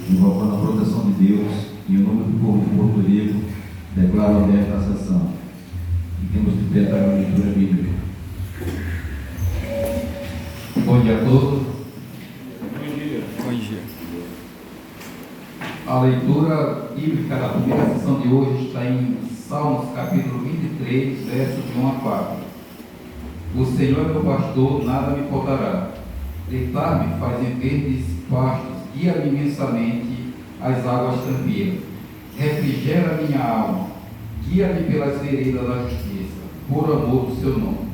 invocando a proteção de Deus e o nome do povo de Porto Rico, declaro aberta a sessão. E temos de pé para a leitura bíblica. Bom dia a todos. Bom dia. Bom dia. A leitura bíblica da primeira sessão de hoje está em Salmos capítulo 23, versos de 1 a 4. O Senhor é meu pastor, nada me faltará. Deitar-me faz em verdes pastos, guia-me imensamente às águas tranquilas. Refrigera minha alma, guia-me pelas veredas da justiça, por amor do seu nome.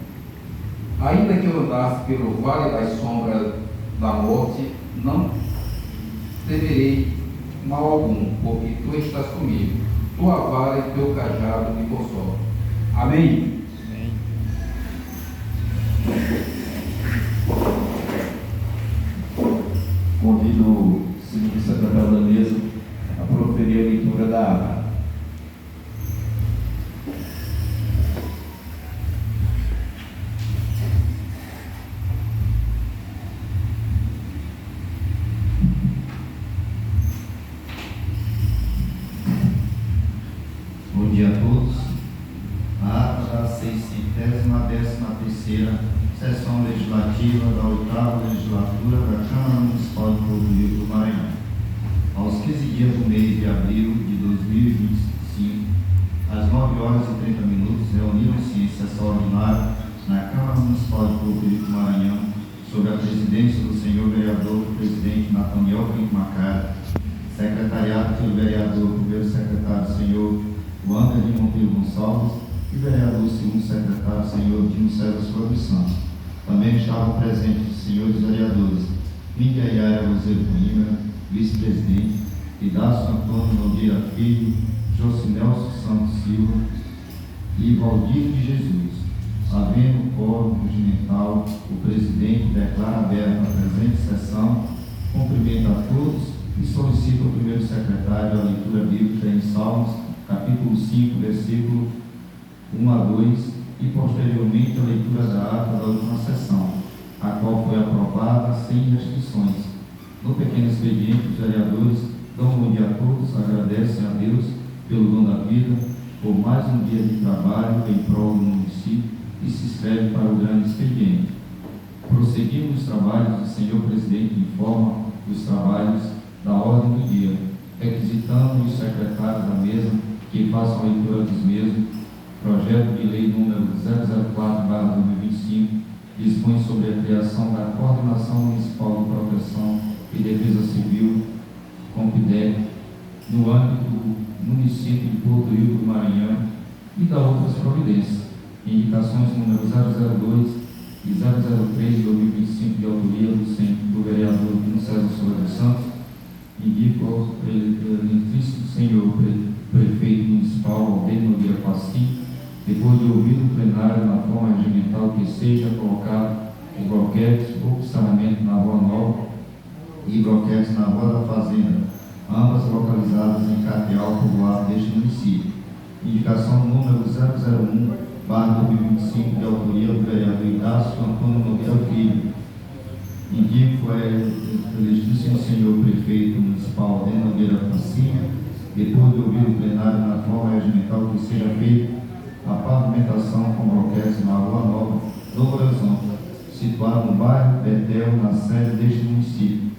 Ainda que eu andasse pelo vale das sombras da morte, não temerei mal algum, porque tu estás comigo. Tua vara e teu cajado me consolam. Amém? Amém. Convido o segundo secretário da mesa a proferir a leitura da ata. Bom dia a todos. A ata da 613ª Sessão Legislativa da 8ª Legislatura da Câmara Municipal de Porto Rico do Maranhão. Aos 15 dias do mês de abril de 2025, às 9h30, reuniram-se em sessão ordinária na Câmara Municipal de Porto Rico do Maranhão, sob a presidência do senhor vereador presidente Nathaniel Pinto Macari, secretariado pelo vereador primeiro secretário senhor Wander de Monteiro Gonçalves e vereador segundo secretário senhor Dino César Flores Santos. Também estavam presentes os senhores vereadores Míndia Yara Roseiro Coimbra, vice-presidente, Idácio Antônio Nogueira Filho, Jocinelso Santos Silva e Valdir de Jesus. Havendo quórum regimental, o presidente declara aberta a presente sessão, cumprimenta a todos e solicita ao primeiro secretário a leitura bíblica em Salmos, capítulo 5, versículo 1 a 2, e posteriormente a leitura da ata da última sessão, a qual foi aprovada sem restrições. No pequeno expediente, os vereadores dão bom dia a todos, agradecem a Deus pelo dom da vida, por mais um dia de trabalho em prol do município e se inscreve para o grande expediente. Prosseguimos os trabalhos, o senhor presidente informa dos trabalhos da ordem do dia, requisitando os secretários da mesa que façam a leitura dos mesmos. Projeto de lei número 004/2025 dispõe sobre a criação da Coordenação Municipal de Proteção e Defesa Civil, COMPIDEC, no âmbito do município de Porto Rico do Maranhão e da outras providências. Indicações número 002 e 003/2025 de autoria do vereador Dino César Flores Santos. Indico ao excelentíssimo senhor prefeito municipal Aldeir Nogueira Passim, depois de ouvir o plenário na forma regimental, que seja colocado os bloquetes ou saneamento na Rua Nova e bloquetes na Rua da Fazenda, ambas localizadas em Capial, povoado deste município. Indicação número 001/2025 de autoria do vereador Idácio Antônio Nogueira Filho. Indico ao ilustríssimo senhor prefeito municipal Aldeir Nogueira Passim, depois de ouvir o plenário na forma regimental, que seja feita a pavimentação com bloquetes na Rua Nova do Horizonte, situado no bairro Betel, na sede deste município.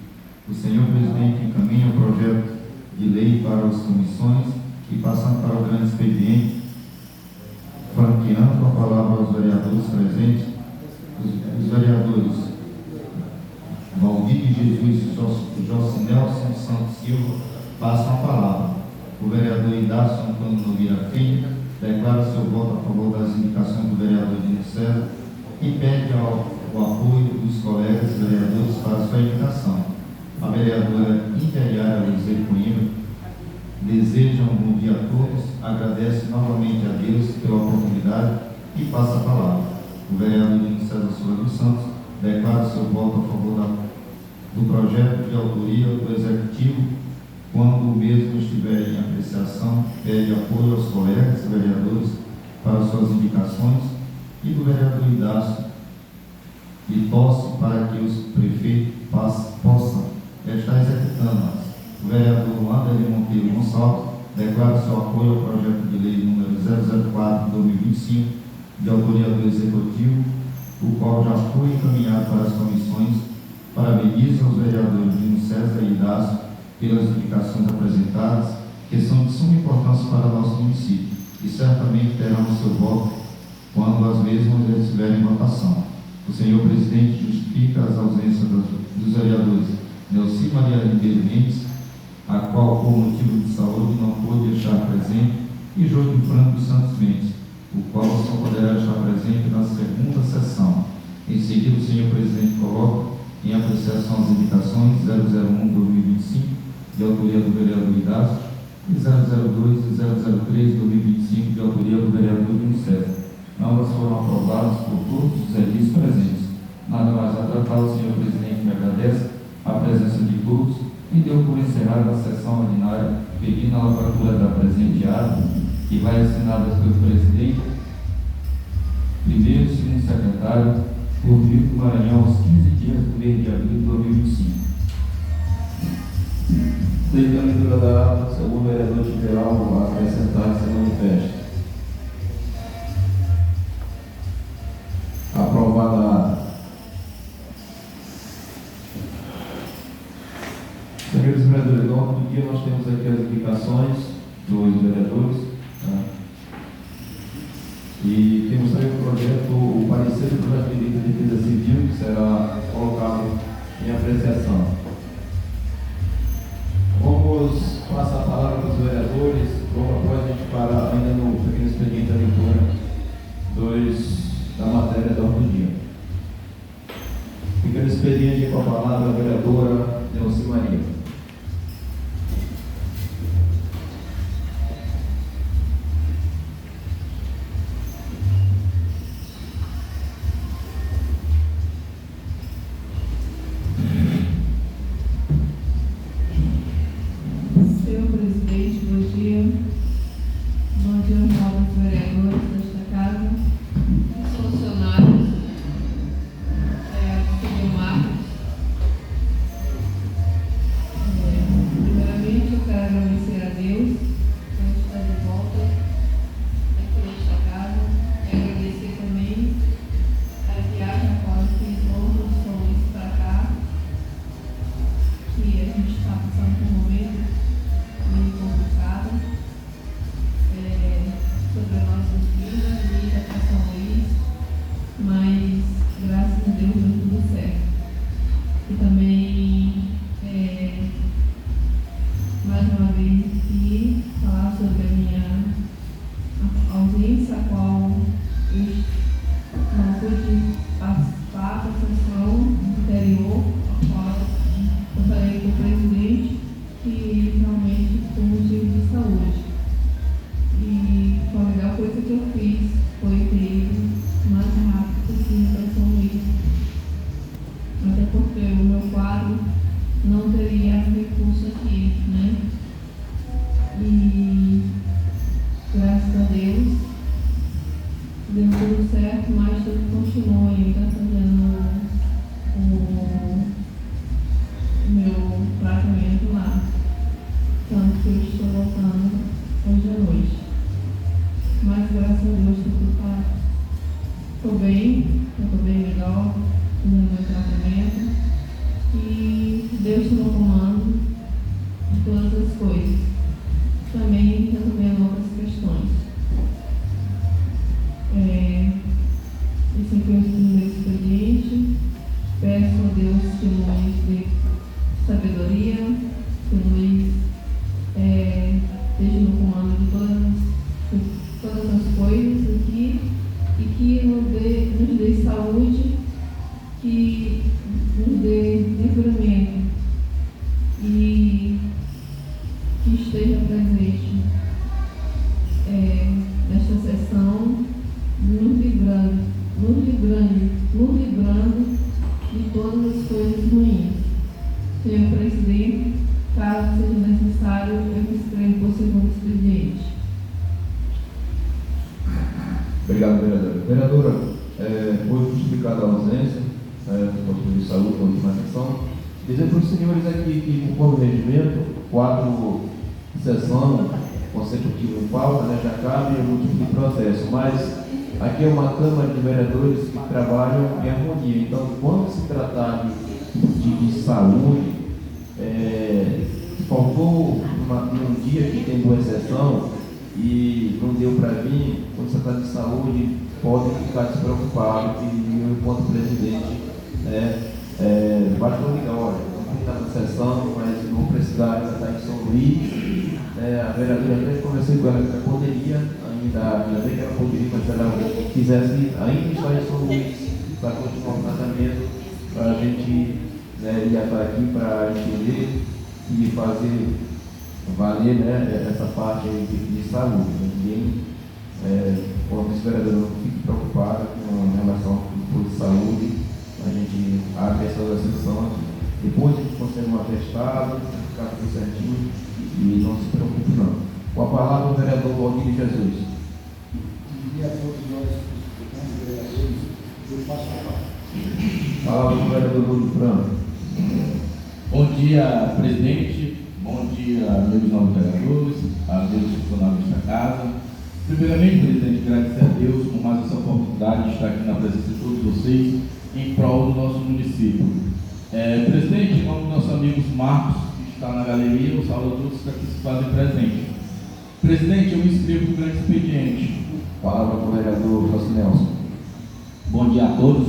O senhor presidente encaminha o projeto de lei para as comissões e, passando para o grande expediente, franqueando a palavra aos vereadores presentes, os vereadores Valdir de Jesus e Jocinelso Santos Silva passam a palavra. O vereador Idácio Antônio Nogueira Filho declara seu voto a favor das indicações do vereador Dino César e pede o apoio dos colegas vereadores para sua indicação. A vereadora Interiara Roseiro Coimbra deseja um bom dia a todos, agradece novamente a Deus pela oportunidade e passa a palavra. O vereador Dino César Flores Santos declara seu voto a favor do projeto de autoria do Executivo. Quando o mesmo estiver em apreciação, pede apoio aos colegas vereadores para suas indicações e do vereador Idácio, e torce para que os prefeitos possam estar executando-as. O vereador Anderson Monteiro Gonçalves declara seu apoio ao projeto de lei número 004/2025, de autoria do Executivo, o qual já foi encaminhado para as comissões. Parabeniza os vereadores Dino César e Idácio pelas indicações apresentadas, que são de suma importância para o nosso município, e certamente terão o seu voto quando as mesmas estiverem em votação. O senhor presidente justifica as ausências dos vereadores Nelci Maria Ribeiro Mendes, a qual, por motivo de saúde, não pôde estar presente, e Joaquim Franco Santos Mendes, o qual só poderá estar presente na segunda sessão. Em seguida, o senhor presidente coloca em apreciação as indicações 001/2025, de autoria do vereador Idácio, e 002 e 003/2025, de autoria do vereador Dino César. Ambas foram aprovadas por todos os edis presentes. Nada mais a tratar, o senhor presidente me agradece a presença de todos e deu por encerrada a sessão ordinária, pedindo a lavratura da presente ata, que vai assinada pelo presidente, primeiro e segundo secretário, por Rio do Maranhão, aos 15 dias do mês de abril de 2025. Desde a leitura da ata, se algum vereador tiver algo a acrescentar, se manifeste. Aprovada a ata. Senhores vereadores, ao longo do dia nós temos aqui as indicações dos vereadores, tá? E temos também o parecer do projeto de lei de defesa civil, que será colocado em apreciação. Vamos passar a palavra para os vereadores, logo após a gente parar ainda no pequeno expediente da leitura da matéria da ordem do dia. Pequeno expediente com a palavra a vereadora Nelci Maria. Senhor presidente, bom dia. Bom dia aos novos vereadores desta casa, os funcionários, Conselho Marcos. Primeiramente, eu quero agradecer a Deus por estar de volta aqui nesta casa e agradecer também a viagem a qual eu fiz longos sonhos para cá, que a gente está passando por um momento meio complicado sobre as nossas vidas e a São Luís, mas graças a Deus deu tudo certo. E também, mais uma vez aqui, falar sobre a minha ausência, a qual eu não pude participar da sessão anterior, a qual eu falei com o presidente que realmente por motivo de saúde. E a melhor coisa que eu fiz foi ter o mais rápido possível para São Luís. Até porque o meu quadro não teria recurso aqui, né? E graças a Deus deu tudo certo, mas tudo continua ainda fazendo o meu tratamento lá. Tanto que eu estou voltando hoje à noite. Mas graças a Deus estou bem, estou bem melhor, fazendo meu tratamento. E Deus está no comando de todas as coisas. Também resolvendo outras questões. Esse aqui é o meu expediente. Peço a Deus que nos dê sabedoria, que Luiz esteja no comando de todas as coisas aqui e que nos dê saúde, que nos dê livramento e que esteja presente nesta sessão, nos livrando de todas as coisas ruins. Senhor presidente, caso seja necessário, eu escrevo por segundo expediente. Obrigado, vereadora. Vereadora, foi justificada a ausência, por motivo de saúde, na última sessão. Dizer para os senhores aqui que, conforme o regimento, 4 sessões consecutivas em pauta, né, já cabe o tipo de processo, mas aqui é uma Câmara de Vereadores que trabalham em harmonia. Então, quando se tratar de saúde, faltou um dia que tem boa sessão e não deu para vir, quando se trata de saúde, podem ficar despreocupados que eu, enquanto presidente, basta ligar, olha, não está na sessão, mas não precisar estar em São Luís. A vereadora até conversei com ela que ela poderia, ainda bem que ela poderia, mas se ela quisesse ainda estar em São Luís para continuar o tratamento, para a gente ia estar aqui para entender e fazer valer, né, essa parte de saúde. Ninguém, quando o vereador não fique preocupado com relação ao posto de saúde, a gente abre essa sessão aqui. Depois a gente consegue um atestado, ficar tudo certinho e não se preocupe não. Com a palavra o vereador Valdir Jesus. Bom dia a todos nós, vereadores do Passo a Passo. Palavra do vereador Lúcio Franco. Bom dia, presidente. Bom dia, amigos novos vereadores, amigos funcionários desta casa. Primeiramente, presidente, agradecer a Deus por mais essa oportunidade de estar aqui na presença de todos vocês em prol do nosso município. Presidente, em nome dos nossos amigos Marcos, que está na galeria, um saludo a todos que aqui se fazem presente. Presidente, eu me inscrevo no grande expediente. Palavra para o vereador José Nelson. Bom dia a todos,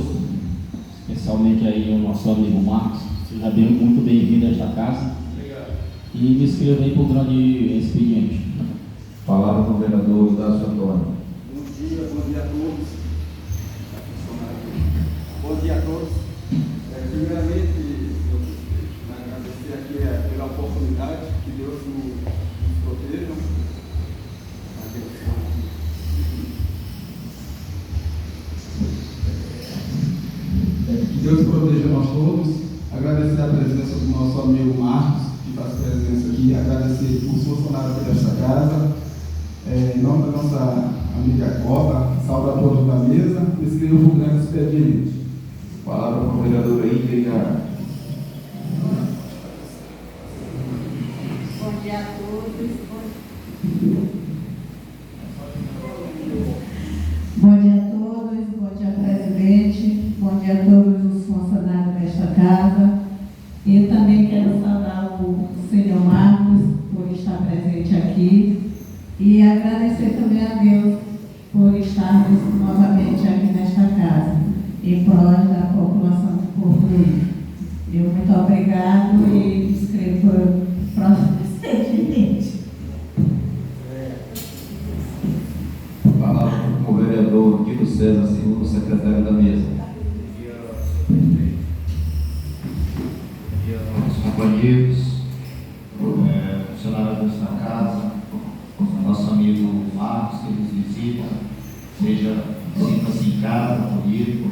especialmente aí o nosso amigo Marcos. Seja muito bem-vindo a esta casa. Obrigado. E me inscreva aí para o grande expediente. Palavra para o vereador Dácio Antônio. Bom dia a todos. Bom dia a todos. Primeiramente, eu agradecer aqui pela oportunidade que Deus nos proteja. Que Deus proteja nós todos. Agradecer a presença do nosso amigo Marcos, que faz presença aqui. Agradecer os funcionários desta casa. Em nome da nossa amiga Copa, saúde a todos da mesa. Escrevo o grande expediente. Palavra para o vereador Ingrid. Bom dia a todos. Bom dia a todos, bom dia presidente, bom dia a todos os funcionários desta casa. Eu também quero saudar o senhor Marcos por estar presente aqui e agradecer também a Deus por estarmos novamente aqui nesta casa, em prol da população de Porto Luís. Eu muito obrigado e me inscrevo para o próximo expediente. Palavra para o vereador Guido César, segundo secretário da mesa. Bom dia a nossos companheiros, funcionários desta casa, nosso amigo Marcos, que nos visita, sinta-se em casa, comigo.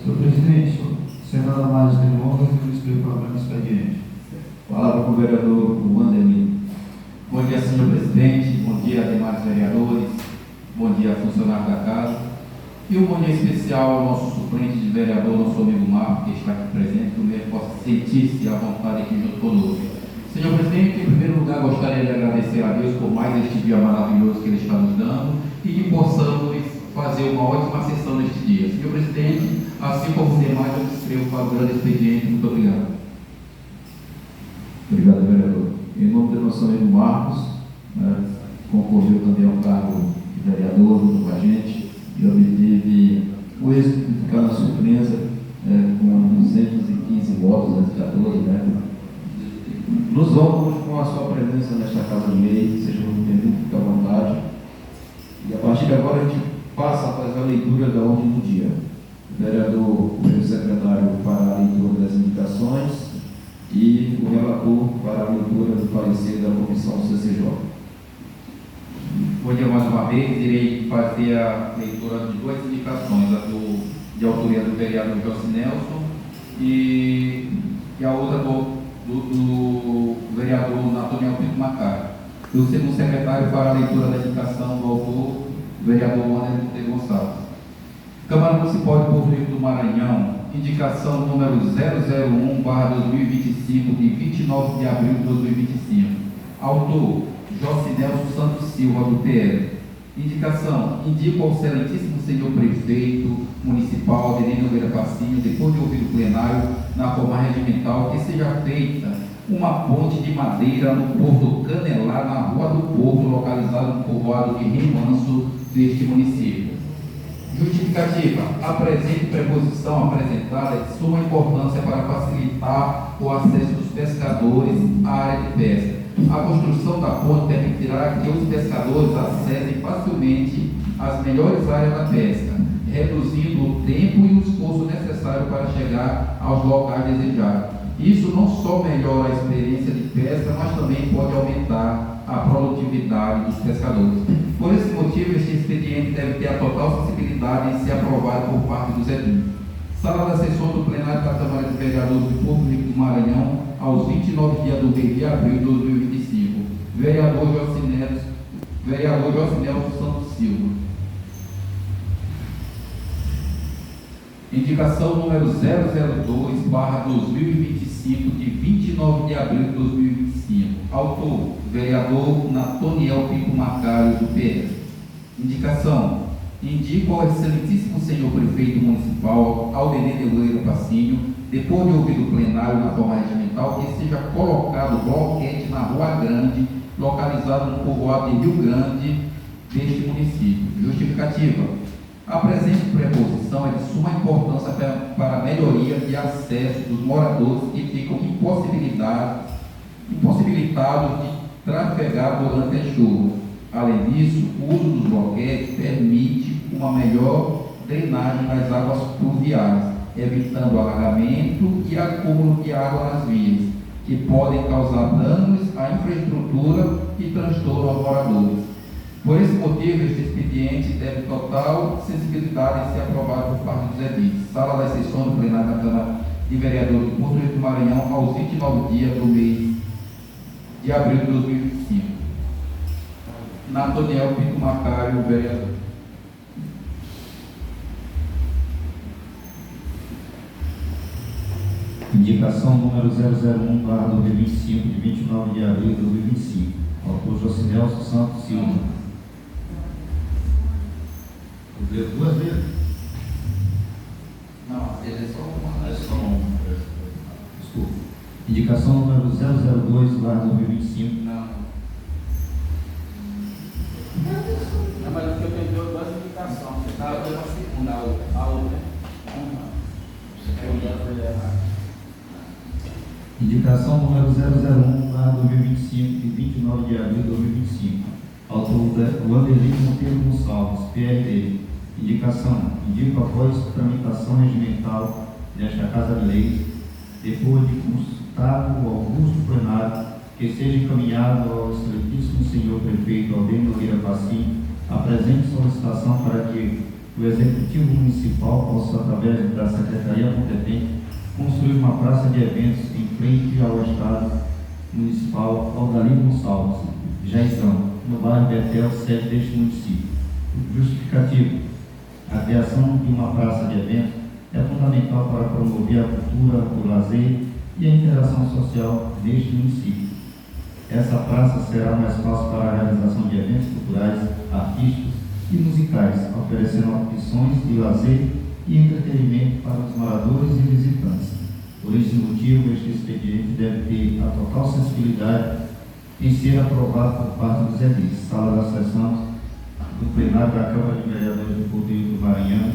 Senhor presidente, sem nada mais delongas, eu me inscrevo para o grande expediente. Palavra para o vereador Wanderlin. Bom dia, senhor presidente, bom dia, demais vereadores, bom dia, funcionários da casa. E um bom dia especial ao nosso suplente de vereador, nosso amigo Marco, que está aqui presente, que ele possa sentir-se à vontade aqui junto conosco. Senhor presidente, em primeiro lugar, gostaria de agradecer a Deus por mais este dia maravilhoso que Ele está nos dando e que possamos fazer uma ótima sessão neste dia. Senhor presidente, assim como demais, eu me inscrevo para o grande expediente. Muito obrigado. Obrigado, vereador. Em nome do nosso amigo Marcos, concorreu também ao cargo de vereador junto com a gente e obteve o êxito de ficar na surpresa com 215 votos, 214, né? Nos honramos com a sua presença nesta casa de lei, seja muito bem-vindo, fique à vontade. E a partir de agora a gente passa a fazer a leitura da ordem do dia. O vereador, o secretário, para a leitura das indicações e o relator para a leitura do parecer da comissão CCJ. Bom dia mais uma vez, irei fazer a leitura de duas indicações, a de autoria do vereador José Nelson e a outra do vereador Antônio Pinto Macari. Eu sendo secretário para a leitura da indicação do autor, o vereador Anderson Gonçalves. Câmara Municipal de Porto Rico do Maranhão indicação número 001/2025, de 29 de abril de 2025. Autor, Jocinelson Santos Silva, do PL. Indicação, indico ao excelentíssimo senhor prefeito municipal, Adelino Nogueira Passinho, depois de ouvir o plenário, na forma regimental, que seja feita uma ponte de madeira no Porto Canelar, na Rua do Porto, localizado no povoado de Remanso, deste município. Justificativa. A presente preposição apresentada é de suma importância para facilitar o acesso dos pescadores à área de pesca. A construção da ponte permitirá que os pescadores acessem facilmente as melhores áreas da pesca, reduzindo o tempo e o esforço necessário para chegar aos locais desejados. Isso não só melhora a experiência de pesca, mas também pode aumentar a produtividade dos pescadores. Por esse motivo, este expediente deve ter a total sensibilidade em ser aprovado por parte dos edis. Sala da sessão do plenário da Câmara de Vereadores do Porto Rico do Maranhão, aos 29 dias do mês de abril de 2025. Vereador Jocinelson Santos Silva. Indicação número 002/2025, de 29 de abril de 2025. Autor, vereador Natoniel Pinto Macário, do PS. Indicação, indico ao excelentíssimo senhor prefeito municipal, Adelino Nogueira Passinho, depois de ouvir o plenário na forma regimental, que seja colocado bloquete na Rua Grande, localizado no povoado de Rio Grande, deste município. Justificativa. A presente preposição é de suma importância para a melhoria de acesso dos moradores que ficam impossibilitados de trafegar durante a chuva. Além disso, o uso dos bloquetes permite uma melhor drenagem das águas pluviais, evitando alagamento e acúmulo de água nas vias, que podem causar danos à infraestrutura e transtorno aos moradores. Por esse motivo, este expediente deve total sensibilidade em ser aprovado por parte dos edis. Sala das sessões do plenário da Câmara de Vereadores do Porto Rico do Maranhão, aos 29 dias do mês de abril de 2025. Natoniel Pinto Macário, vereador. Indicação número 001/2025, de 29 de abril de 2025. Autor Jocinelson Santos Silva. Duas vezes? Não, ele é só uma. É só uma. Desculpa. Indicação número 002/2025. Não. Não, mas o que eu tenho duas indicações. Você está dando a segunda, a outra. Indicação número 001/2025, de 29 de abril de 2025. Autor o Adelino Monteiro Gonçalves, PRD. Indicação. Indico após tramitação regimental desta Casa de Leis, depois de consultado o augusto plenário, que seja encaminhado ao excelentíssimo senhor prefeito Adelino Nogueira Passinho a presente solicitação para que o Executivo Municipal possa, através da Secretaria competente, construir uma praça de eventos em frente ao Estado Municipal Adelino Gonçalves, Jaizão, no bairro Betel, sede deste município. Justificativo. A criação de uma praça de eventos é fundamental para promover a cultura, o lazer e a interação social deste município. Essa praça será um espaço para a realização de eventos culturais, artísticos e musicais, oferecendo opções de lazer e entretenimento para os moradores e visitantes. Por esse motivo, este expediente deve ter a total sensibilidade em ser aprovado por parte dos edis. Sala da sessão do plenário da Câmara de Vereadores do Porto Rico do Maranhão,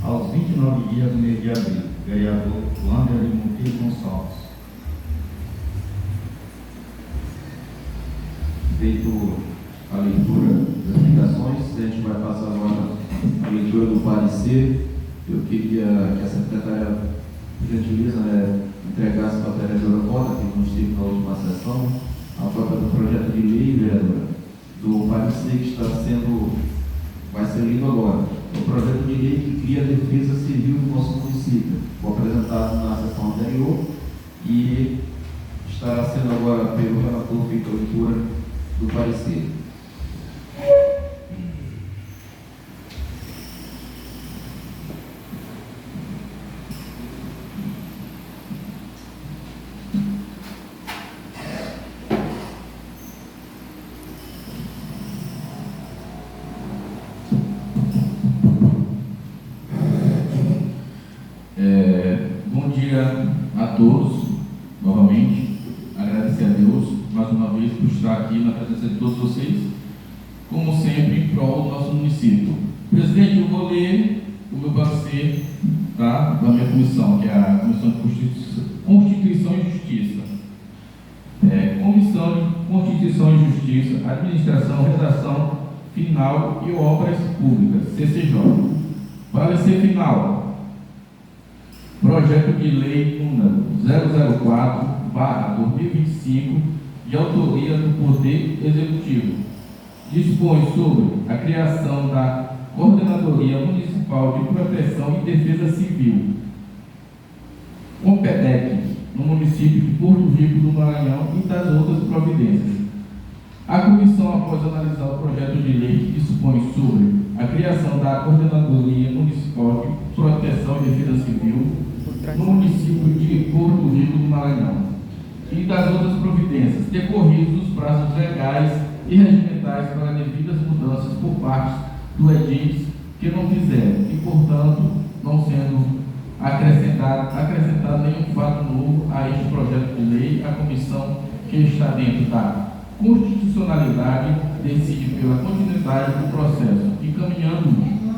aos 29 dias do mês de abril. Vereador Adelino Monteiro Gonçalves. Feito a leitura das indicações, a gente vai passar agora a leitura do parecer. Eu queria que a secretária, por gentileza, entregasse para a vereadora Roda, que não esteve na última sessão, a própria do projeto de lei, vereadora, do parecer que vai ser lido agora. O projeto de lei que cria a defesa civil do nosso município. Foi apresentado na sessão anterior e estará sendo agora pelo relator feita a leitura do parecer. na presença de todos vocês, como sempre, em prol do nosso município. Presidente, eu vou ler o meu parecer, tá, da minha comissão, que é a Comissão de Constituição e Justiça. Comissão de Constituição e Justiça, Administração, Redação Final e Obras Públicas, CCJ. Parecer final. Projeto de Lei número 004/2025, de autoria do Poder Executivo. Dispõe sobre a criação da Coordenadoria Municipal de Proteção e Defesa Civil, CONPEDEC, no município de Porto Rico do Maranhão e das outras providências. A comissão, após analisar o projeto de lei que dispõe sobre a criação da Coordenadoria Municipal de Proteção e Defesa Civil no município de Porto Rico do Maranhão e das outras providências, decorridos os prazos legais e regimentais para devidas mudanças por parte do edis que não fizeram e, portanto, não sendo acrescentado nenhum fato novo a este projeto de lei, a comissão que está dentro da constitucionalidade decide pela continuidade do processo, encaminhando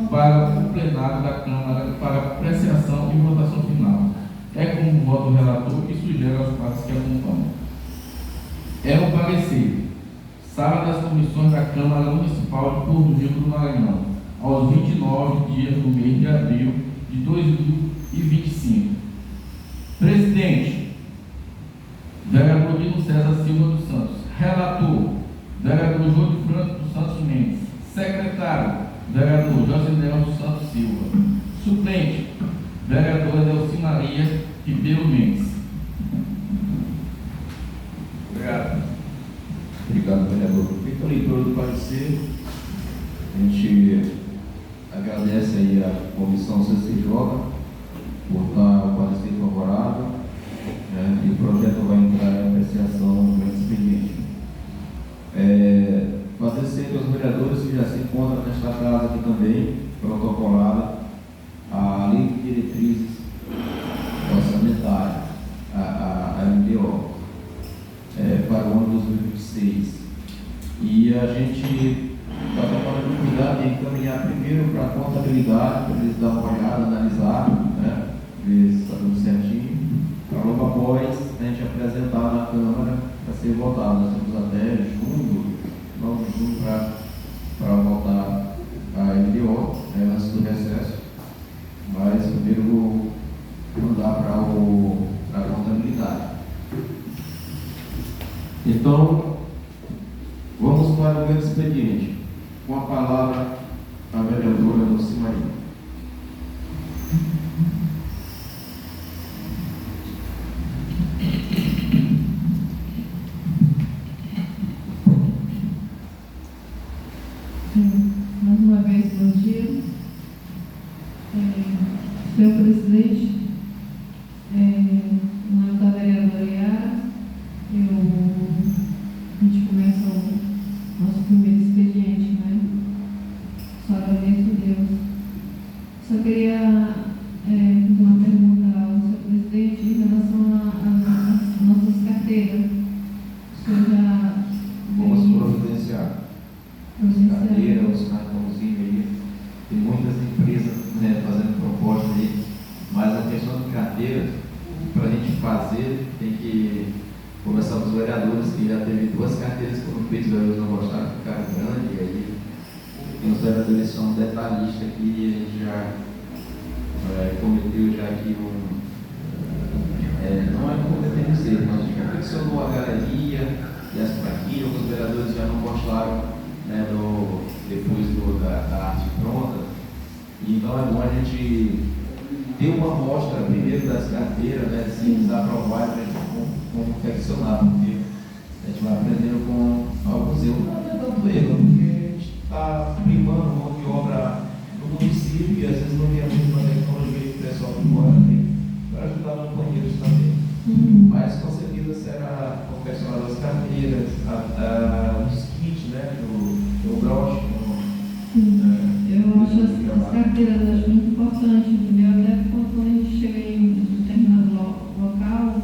para o plenário da Câmara para apreciação e votação final. É como voto do relator e sugere aos partes que acompanham. É o parecer. Sala das Comissões da Câmara Municipal de Porto Rico do Maranhão, aos 29 dias do mês de abril de 2025. Presidente, vereador Dino César Silva dos Santos. Relator, vereador Júlio Franco dos Santos Mendes. Secretário, vereador Josinel dos Santos Silva. Suplente, vereadora Delci Maria Ribeiro Mendes. Obrigado. Obrigado, vereador. Feita a leitura do parecer, a gente agradece aí a comissão CCJ por dar o parecer favorável, né, e o projeto vai entrar em apreciação no expediente. Fazer sempre aos vereadores que já se encontram nesta casa aqui também, protocolada, a Lei de Diretrizes Orçamentárias, a MDO, para o ano 2026. E a gente está tomando cuidado de encaminhar primeiro para a contabilidade, para eles dar uma olhada, analisar, né, ver se está tudo certinho, para logo após a gente apresentar na Câmara para ser votado. Nós temos até junho, 9 de junho, para votar a MDO, antes do recesso, mas primeiro vou mandar para a contabilidade. Então, vamos para o meu expediente. Com a palavra, a vereadora Delci Maria. Mais uma vez, bom dia. Senhor presidente, em nome da vereadora Yara, a gente começa o nosso primeiro expediente, né? Só agradeço a Deus. Só queria fazer uma pergunta ao senhor presidente em relação às nossas carteiras. O senhor já Vamos providenciar. Carteira, os cartãozinhos aí. Tem muitas empresas, né, fazendo proposta aí, mas a questão de carteira, para a gente fazer, tem que conversar com os vereadores, que já teve 2 carteiras que foram feitas, os vereadores não gostaram, ficaram grandes, e aí tem os vereadores que são detalhistas que a gente já cometeu já aqui não é como eu tenho que dizer, mas a gente confeccionou a galeria e as plaquinhas, os vereadores já não gostaram, né, depois da arte pronta. Então é bom a gente ter uma amostra primeiro das carteiras, né, se desaprovar, a gente confeccionar, porque a gente vai aprendendo com alguns erros. Não é tanto erro, porque a gente está primando mão de obra no município e às vezes não tem a mesma tecnologia que o pessoal de fora tem para ajudar nos banheiros também. Mas com certeza será confeccionado as carteiras, os kits, né, do broche. Eu acho as carteiras acho muito importante, entendeu? Até quando a gente chega em determinado local,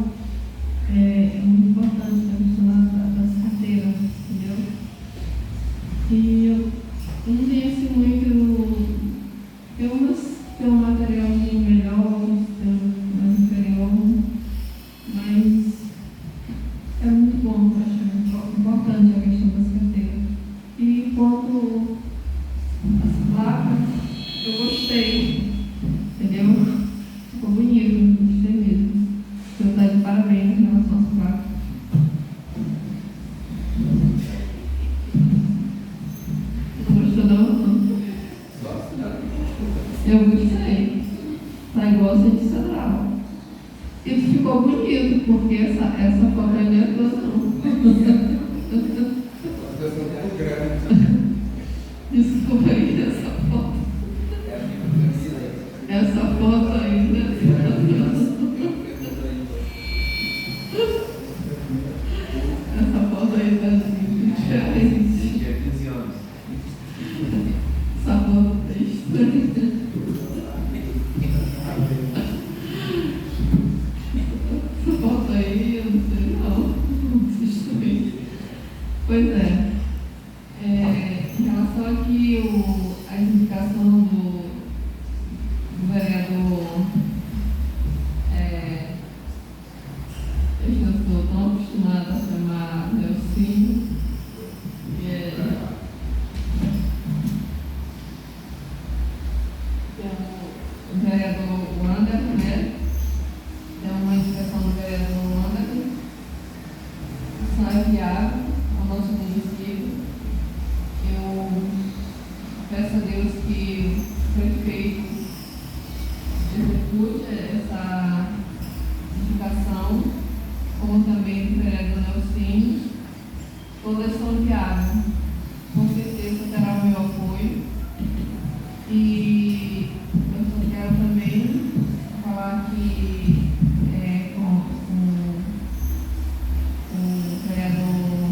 é muito importante a questão das carteiras, entendeu? Eu gostei. Tá igual a central. E ficou bonito, porque essa foto aí não é tua, não. Desculpa aí, essa foto. Essa foto aí, né? Essa foto aí tá diferente. Tinha 15 anos. Essa foto tá estranha. Essa foto aí, eu não sei não. Vocês também. Pois é. Em relação aqui a indicação do vereador, eu já estou tão acostumada a chamar Nelsinho, que é o vereador Wander, né? É uma indicação do vereador Wander, sai viável ao nosso município. Eu peço a Deus que o prefeito execute essa indicação, como também do vereador Nelsinho. Todas são viáveis, com certeza terá o meu apoio. E eu só quero também falar que com o vereador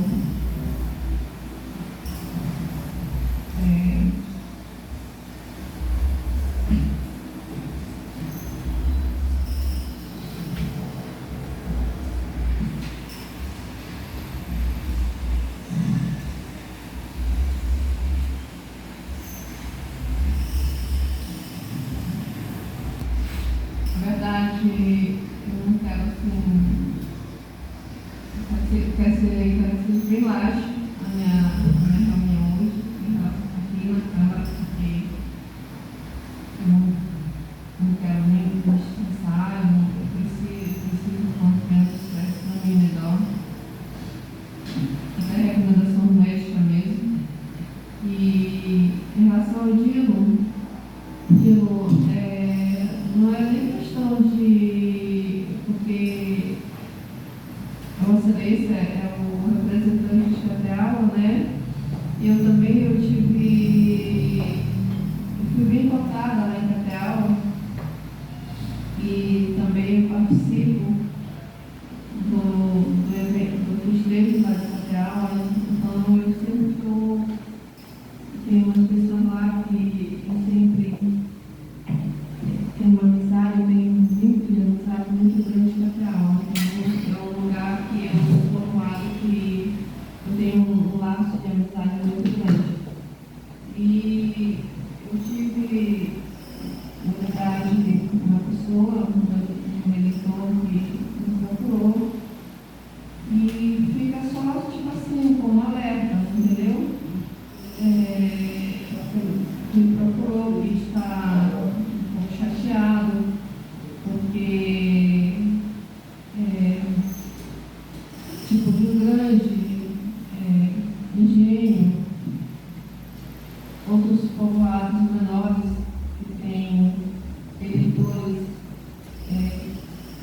na verdade, eu não quero assim, quero ser bem laxa a minha reunião hoje, aqui na Câmara, porque eu não quero nem me estressar, eu preciso quanto menos estresse para mim melhor. Até recomendação médica mesmo. E em relação ao Dilo, não é nem questão de. Porque a Vossa Excelência é o representante de Cateau, né? E eu também fui bem cotada lá em Cateau e também participo do evento dos treinos lá de Cateau. Então eu sempre tenho umas pessoas lá que eu sempre tenho uma amizade, eu tenho muito de amizade muito grande com Cateau. Então é um lugar que é um povoado que eu tenho um laço de amizade muito grande. E eu tive, na verdade, uma pessoa, um eleitor que me procurou e fica só, tipo assim, como alerta, entendeu? Me procurou e está um pouco chateado, porque tipo Rio Grande, Engenho, outros povoados menores que têm eleitores,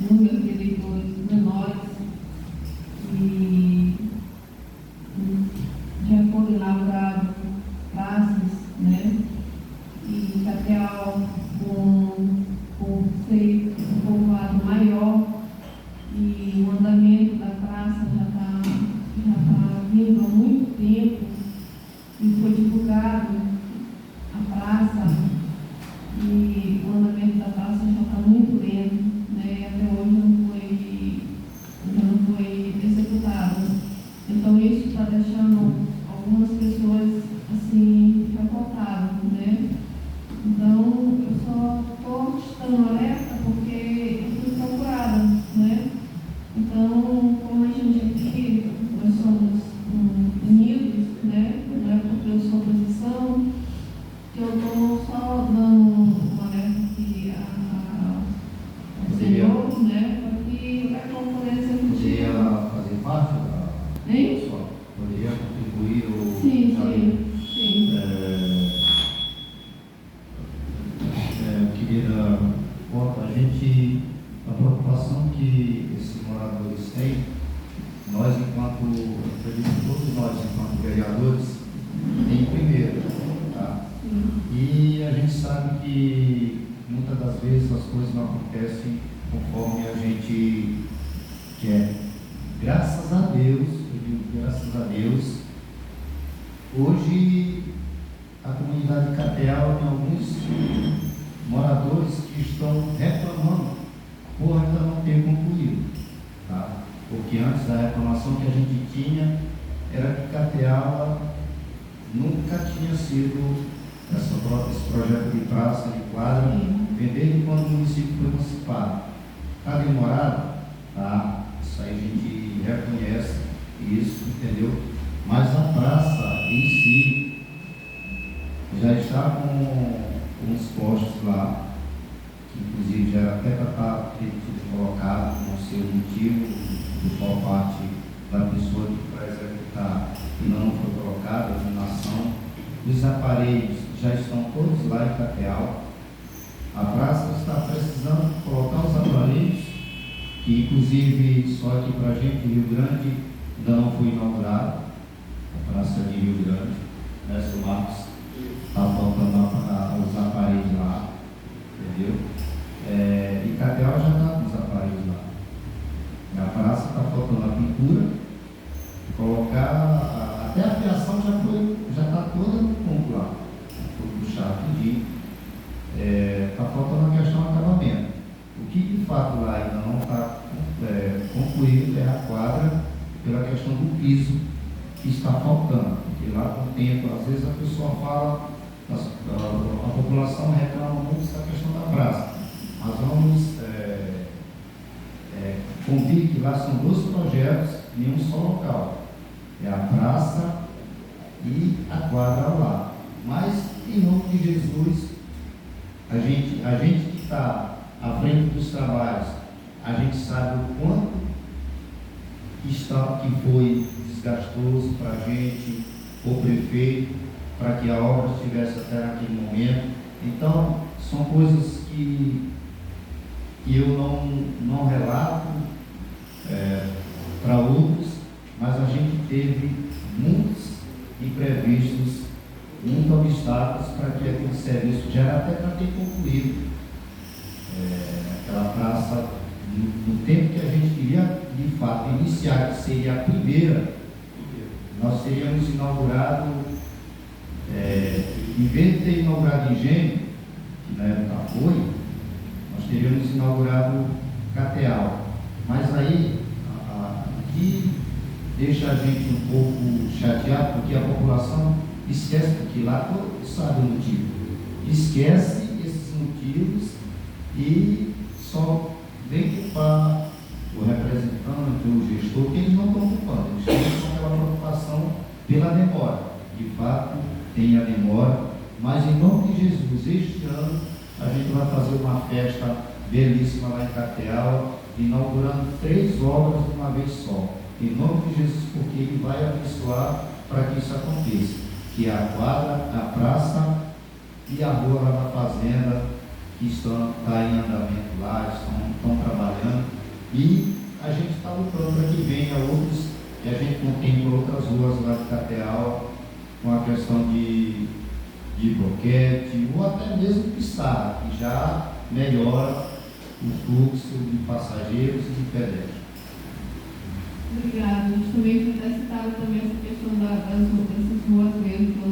número de eleitores menores, e já foram inaugurados praças, né? E Cateau, por ser um povoado maior, e o andamento da praça já está vindo há muito tempo, e foi divulgado a praça, e o andamento da praça já está muito lento, né? E até hoje não foi executado. Então isso está deixando algumas pessoas assim revoltadas, né? Então eu só estou estando alerta porque eu fui procurada, né? Então, como a gente aqui, nós somos unidos, né? Não é porque eu sou oposição, que eu estou só dando um alerta aqui ao Senhor, né? Para que a concorrência Poderia fazer parte da hein? pessoal? Poderia contribuir o Sim. vereadores em primeiro, tá? E a gente sabe que muitas das vezes as coisas não acontecem conforme a gente quer. Graças a Deus, eu digo graças a Deus, hoje a comunidade de Cateal tem alguns moradores que estão reclamando por ainda não ter concluído, tá? Porque antes a reclamação que a gente tinha era que Cateal nunca tinha sido esse projeto de praça, de quadra, desde quando o município foi emancipado. Está demorado? Tá? Isso aí a gente reconhece isso, entendeu? Mas a praça em si já está com uns postos lá, que inclusive já era até para estar colocado, não sei o motivo, do qual parte da pessoa que para executar ainda não foi colocada, a iluminação. Os aparelhos já estão todos lá em Cateal. A praça está precisando colocar os aparelhos, que inclusive só aqui para a gente, Rio Grande, ainda não foi inaugurado, a praça de Rio Grande, né, seu Marcos? Está faltando os aparelhos lá, entendeu? E Cateal já está com os aparelhos lá. E a praça está faltando a pintura, colocar, até a fiação já está toda no ponto lá, foi puxar, pedir. Está faltando a questão do acabamento. O que de fato lá ainda não está concluído é a quadra, pela questão do piso que está faltando. Porque lá com o tempo, às vezes a pessoa fala, a população reclama muito dessa questão da praça. Mas vamos convir que lá são dois projetos em um só local. É a praça e a quadra ao lado. Mas, em nome de Jesus, a gente que está à frente dos trabalhos, a gente sabe o quanto que foi desgastoso para a gente, o prefeito, para que a obra estivesse até naquele momento. Então, são coisas que eu não relato para outros, mas a gente teve muitos imprevistos, muitos obstáculos para que aquele serviço já era até para ter concluído. Aquela praça, no tempo que a gente queria de fato iniciar, que seria a primeira, nós teríamos inaugurado, em vez de ter inaugurado Engenho, que na época foi, nós teríamos inaugurado Cateal. Mas aí, aqui deixa a gente um pouco chateado, porque a população esquece, porque lá todos sabem o motivo. Esquece esses motivos e só vem culpar o representante, o gestor, que eles não estão ocupando. Eles estão com aquela preocupação pela demora. De fato, tem a demora, mas em nome de Jesus, este ano, a gente vai fazer uma festa belíssima lá em Cateal, inaugurando 3 obras de uma vez só. Em nome de Jesus, porque Ele vai abençoar para que isso aconteça. Que é a quadra, a praça e a rua lá da fazenda, que está em andamento lá, estão trabalhando. E a gente está lutando para que venha outros, e a gente contempla outras ruas lá de Cateal, com a questão de boquete, ou até mesmo pissarra, que já melhora o fluxo de passageiros e de pedestres. Obrigada. A gente também foi citado também essa questão dessas ruas mesmo, que eu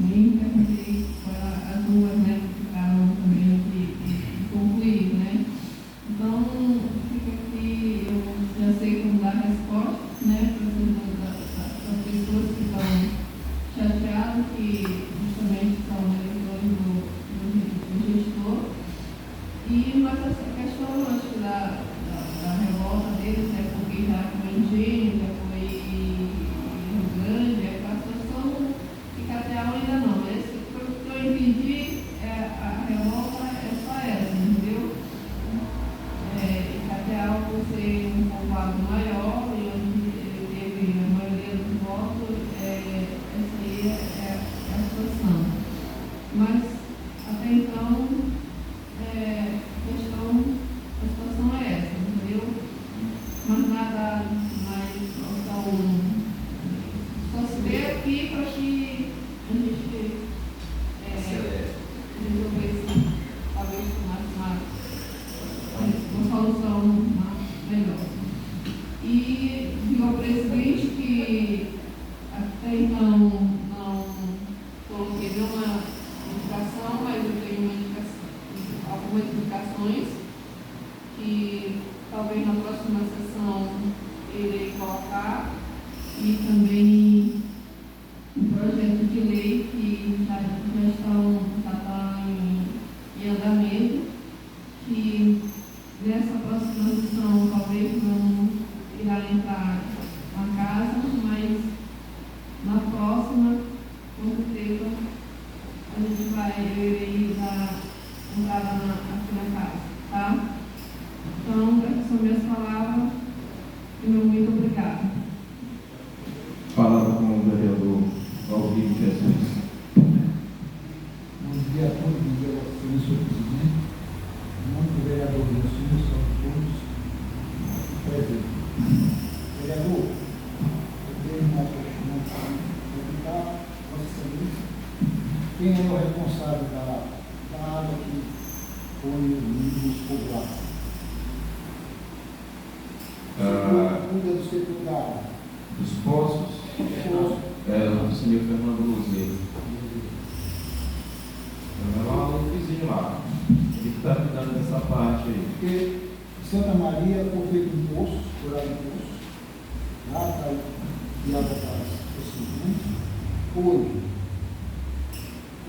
nem perguntei as ruas, né, que ficaram também de concluir, né? Então, fica aqui, eu já sei como dar resposta, né, para as pessoas que estão chateadas, que justamente são eleitores do gestor. Mas essa questão, acho que da revolta deles, né, porque já foi Engenho, já foi Rio Grande, é quase aqui para que a gente resolvesse, talvez, uma solução melhor. E digo ao presidente que até então não coloquei nenhuma indicação, mas eu tenho algumas indicações que talvez na próxima sessão irei colocar, e também um projeto de lei que já está em andamento, que nessa próxima sessão talvez não irá entrar na casa, mas na próxima, com certeza, eu irei dar entrada aqui na casa, tá? Então, essas são minhas palavras e meu muito obrigada. Palavra com o vereador Valdir Jesus. Bom dia a todos, bom dia a vocês, senhor presidente. Em nome do vereador Wilson, são todos presentes. Vereador, eu tenho uma questão para perguntar, Vossa Excelência, quem é o responsável da água que foi nos povoados? Cuida do setor da água. Dos poços, o senhor Fernando Luzeiro. É lá o vizinho lá. Ele que está cuidando dessa parte aí. Porque Santa Maria foi feito um poço, furado um poço, lá para de água para o seguinte. Hoje,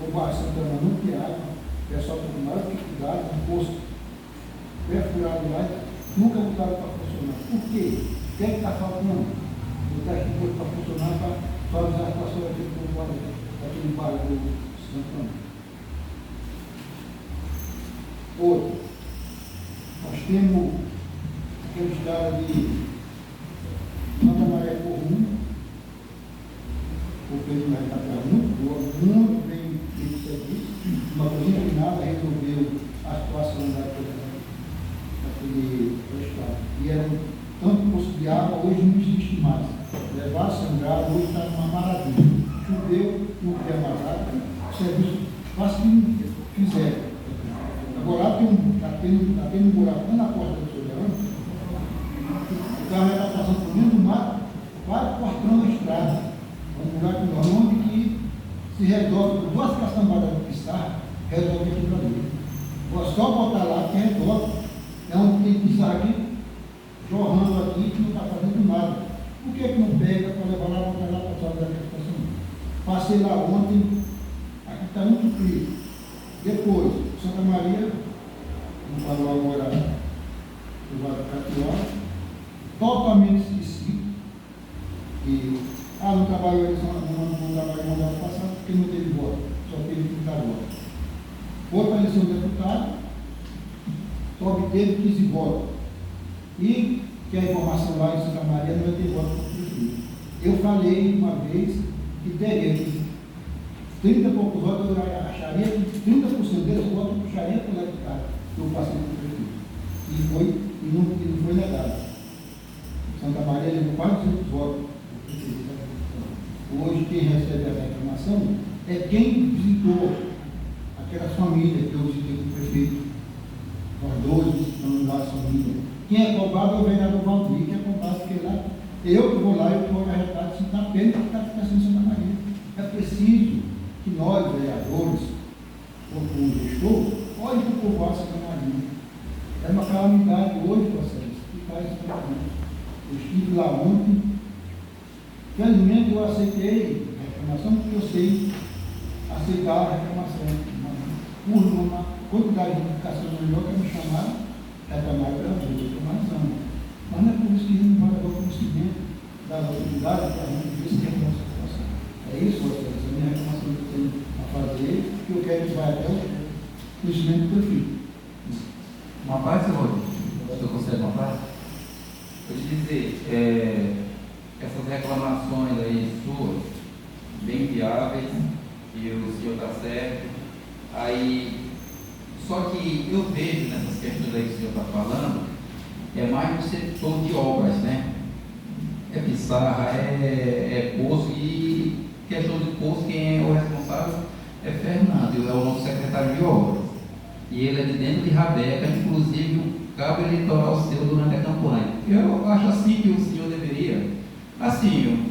o bairro Santana não tem água, o pessoal está com maior dificuldade, um poço perfurado lá, nunca botaram para funcionar. Por quê? O que é que está faltando? Botar aqui para funcionar para suavizar a situação daquele bairro do Santana. Outro, nós temos aquele estado de Santa Maria Comum, o Pedro está muito boa, muito bem feito serviço, uma coisa que nada resolveu a situação daquele estado. E era tanto poço de água, hoje não existe mais. Levar sangrado, hoje está uma maravilha. Choveu, não podia amarrar, o serviço quase que não fizeram. Agora está tendo um buraco na porta do soberano, o carro está passando por dentro do mato, quase cortando a estrada. Um buraco enorme que se resolve com duas caçambadas de pissarra, resolve aquilo ali. É só botar lá que resolve. É onde tem pissarra aqui, jorrando aqui, que não está fazendo nada. Por que não pega para levar lá, botar lá para sair daquela situação? Passei lá ontem, aqui está muito frio. Depois, Santa Maria, no falou agora do Vale Catiuá, totalmente esquecido. E, não trabalhou eles não trabalhou no ano passado, porque não teve voto, só teve 30 votos. Foi para eleição de deputado, só obteve 15 votos. E que a informação lá em Santa Maria não vai ter voto para o prefeito. Eu falei uma vez que teremos 30 e poucos votos, eu acharia que 30% deles votos puxaria para o deputado que eu passei para o prefeito. E não foi negado. Santa Maria levou quase 200 votos. Hoje quem recebe a reclamação é quem visitou aquelas famílias que eu visitei com o prefeito. Nós dois visitamos lá as famílias. Quem é cobrado é o vereador Valdir, que é cobrado, porque lá eu que vou lá, eu que vou arretado, se está pena que está ficando em Santa Maria. É preciso que nós, vereadores, ou o gestor, olhem para o povoado de Santa Maria. É uma calamidade hoje, vocês, que faz isso para nós. Eu estive lá ontem. Felizmente eu aceitei a reclamação, porque eu sei aceitar a reclamação. Por uma quantidade de indicação melhor que me chamaram, reclamaram pela reclamação. Mas não é por isso que não vai levar o conhecimento da autoridade para a gente ver se tem a situação. É isso, vocês, a minha reclamação que eu tenho a fazer, que eu quero que vai até o conhecimento do prefeito. Uma parte, senhor? Se eu consegue uma parte? Vou te dizer, essas reclamações aí suas, bem viáveis, e o senhor está certo. Aí, só que eu vejo nessas questões aí que o senhor está falando, é mais no setor de obras, né? É pissarra, é poço, e E ele é de dentro de Rabeca, inclusive um cabo eleitoral seu durante a campanha. Eu acho assim que o senhor deveria, assim,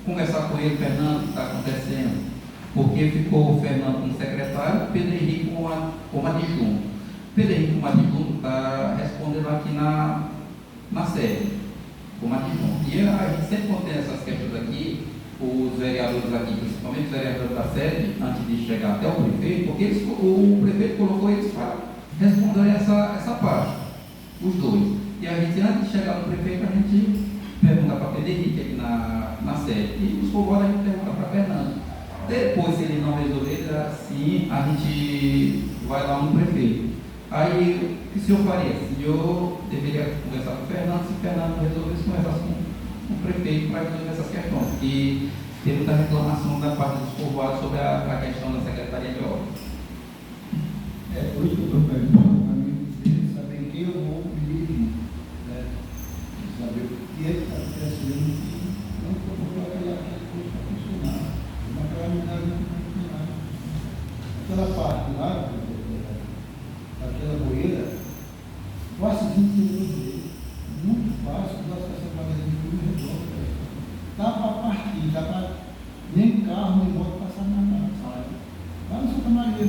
conversar com ele, Fernando, o que está acontecendo. Porque ficou o Fernando como secretário, Pedro Henrique como adjunto. Pedro Henrique como adjunto está respondendo aqui na sede, como adjunto. E a gente sempre quando tem essas questões aqui, os vereadores aqui, principalmente os vereadores da sede, antes de chegar até o prefeito, porque o prefeito colocou eles para responder essa parte, os dois. E a gente, antes de chegar no prefeito, a gente pergunta para Pedro Henrique aqui na sede. E os povoados a gente pergunta para Fernando. Depois, se ele não resolver, assim, a gente vai lá no prefeito. Aí, o que o senhor faria? O senhor deveria conversar com o Fernando, se o Fernando não resolvesse, conversar com o prefeito para resolver essas questões. E tem muita reclamação da parte dos povoados sobre a questão da Secretaria de Obras. Por isso que eu estou perguntando, para mim saber quem eu vou me dirigir, né? Saber o que é que está acontecendo, não colocou aquela coisa para funcionar, uma calamidade não funcionar. Aquela parte lá, aquela boeira, quase 20 minutos, muito fácil, dá essa bandeira de tudo redondo. Dá para partir, dá para nem carro, nem moto passar na sabe? Lá no Santa Maria,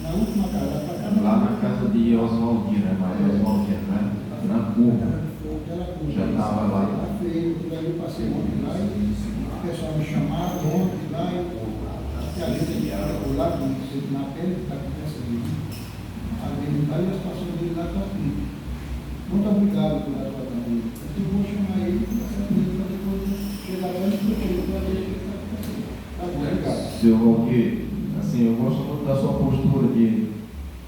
na última casa, para cá. Lá na casa de Oswaldina, né? Maria Oswaldina, né? Na curva. Já estava lá. Tá feio, eu passei ontem lá e o pessoal me chamaram ontem lá e a gente ia lá na pele que está acontecendo. Ali e a situação dele lá está assim. Muito obrigado pela sua também. Eu vou chamar ele para depois chegar lá e explicar para ver o que está acontecendo. Tá bom, obrigado. Senhor Valquir, assim, eu gosto muito da sua postura de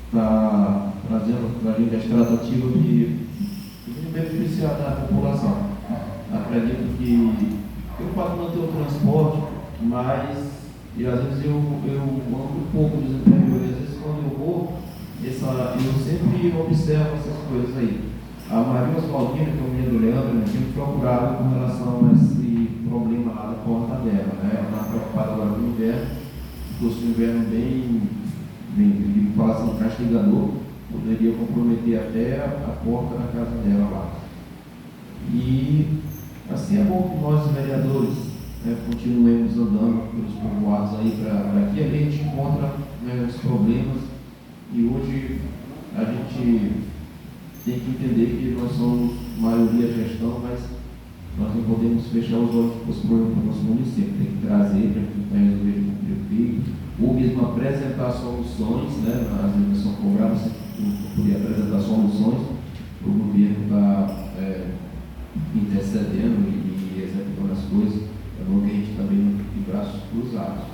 estar trazendo para a gente as tratativas de beneficiar da população. Acredito que eu faço manter o transporte, mas e às vezes eu ando um pouco desempenho, às vezes quando eu vou, eu sempre observo essas coisas aí. A Maria Oswaldina, que é o menino do Leandro, né, tinha procurado com relação a esse problema lá da porta dela, né? Ela está preocupada agora com o inverno, se fosse um inverno bem falar assim, castigador, poderia comprometer até a porta da casa dela lá. E assim é bom que nós, vereadores, né, continuemos andando pelos povoados aí para que a gente encontra, né, os problemas. E hoje a gente tem que entender que nós somos maioria gestão, mas nós não podemos fechar os olhos para os problemas do nosso município. Tem que trazer para tentar resolver com o prefeito, ou mesmo apresentar soluções, né? Às vezes são cobradas, você poderia apresentar soluções, o governo está intercedendo e executando as coisas. É bom que a gente também não fique de braços cruzados.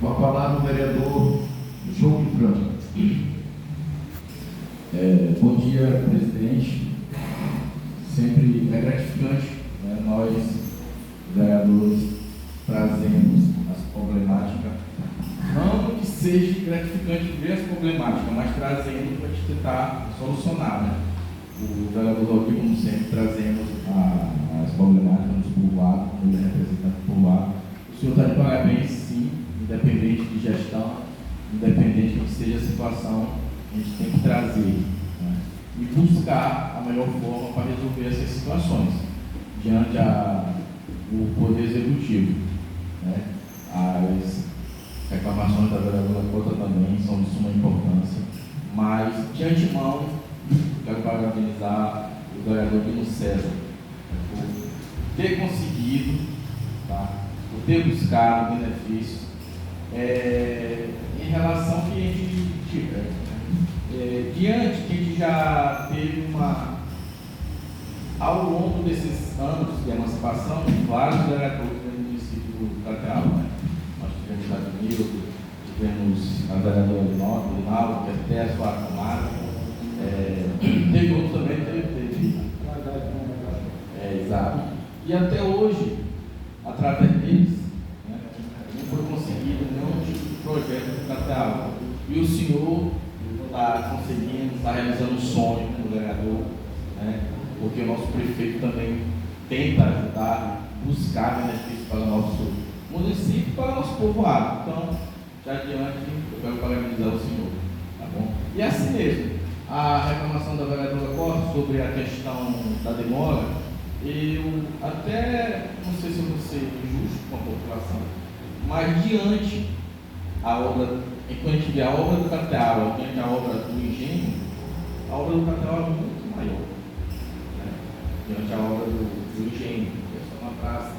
Com a palavra o vereador João de Franca. Bom dia, presidente. Sempre é gratificante, né, nós, vereadores, trazemos as problemáticas. Não que seja gratificante ver as problemáticas, mas trazendo para a gente tentar solucionar. Né? O vereador aqui, como sempre, trazemos as problemáticas nos povoados, como representante do povoado. O senhor está de parabéns, sim, independente de gestão, independente do que seja a situação, a gente tem que trazer, né, e buscar a melhor forma para resolver essas situações diante o Poder Executivo. Né? As reclamações da vereadora Cota também são de suma importância, mas de antemão quero parabenizar o vereador Dino César por ter conseguido, tá, por ter buscado benefícios em relação que a gente diante que a gente já teve ao longo desses anos de emancipação, vários vereadores do município do Crateúba, né? Nós tivemos a Admildo, tivemos a vereadora do Norte, do Naldo, que até a sua tomada, teve outros também, teve. Exato. E até hoje, através deles, né, não foi conseguido nenhum tipo de projeto do Crateúba. E o senhor está conseguindo, está realizando um sonho do vereador, né? Porque o nosso prefeito também tenta ajudar, buscar benefícios para o nosso município e para o nosso povoado. Então, já adiante, eu quero parabenizar o senhor. E assim mesmo, a reclamação da vereadora Costa sobre a questão da demora, eu até não sei se eu vou ser injusto com a população, mas diante a obra, quando a gente vê a obra do Cateau, diante a obra do engenho, a obra do Cateau é muito maior, né? Diante a obra do engenho, é só uma praça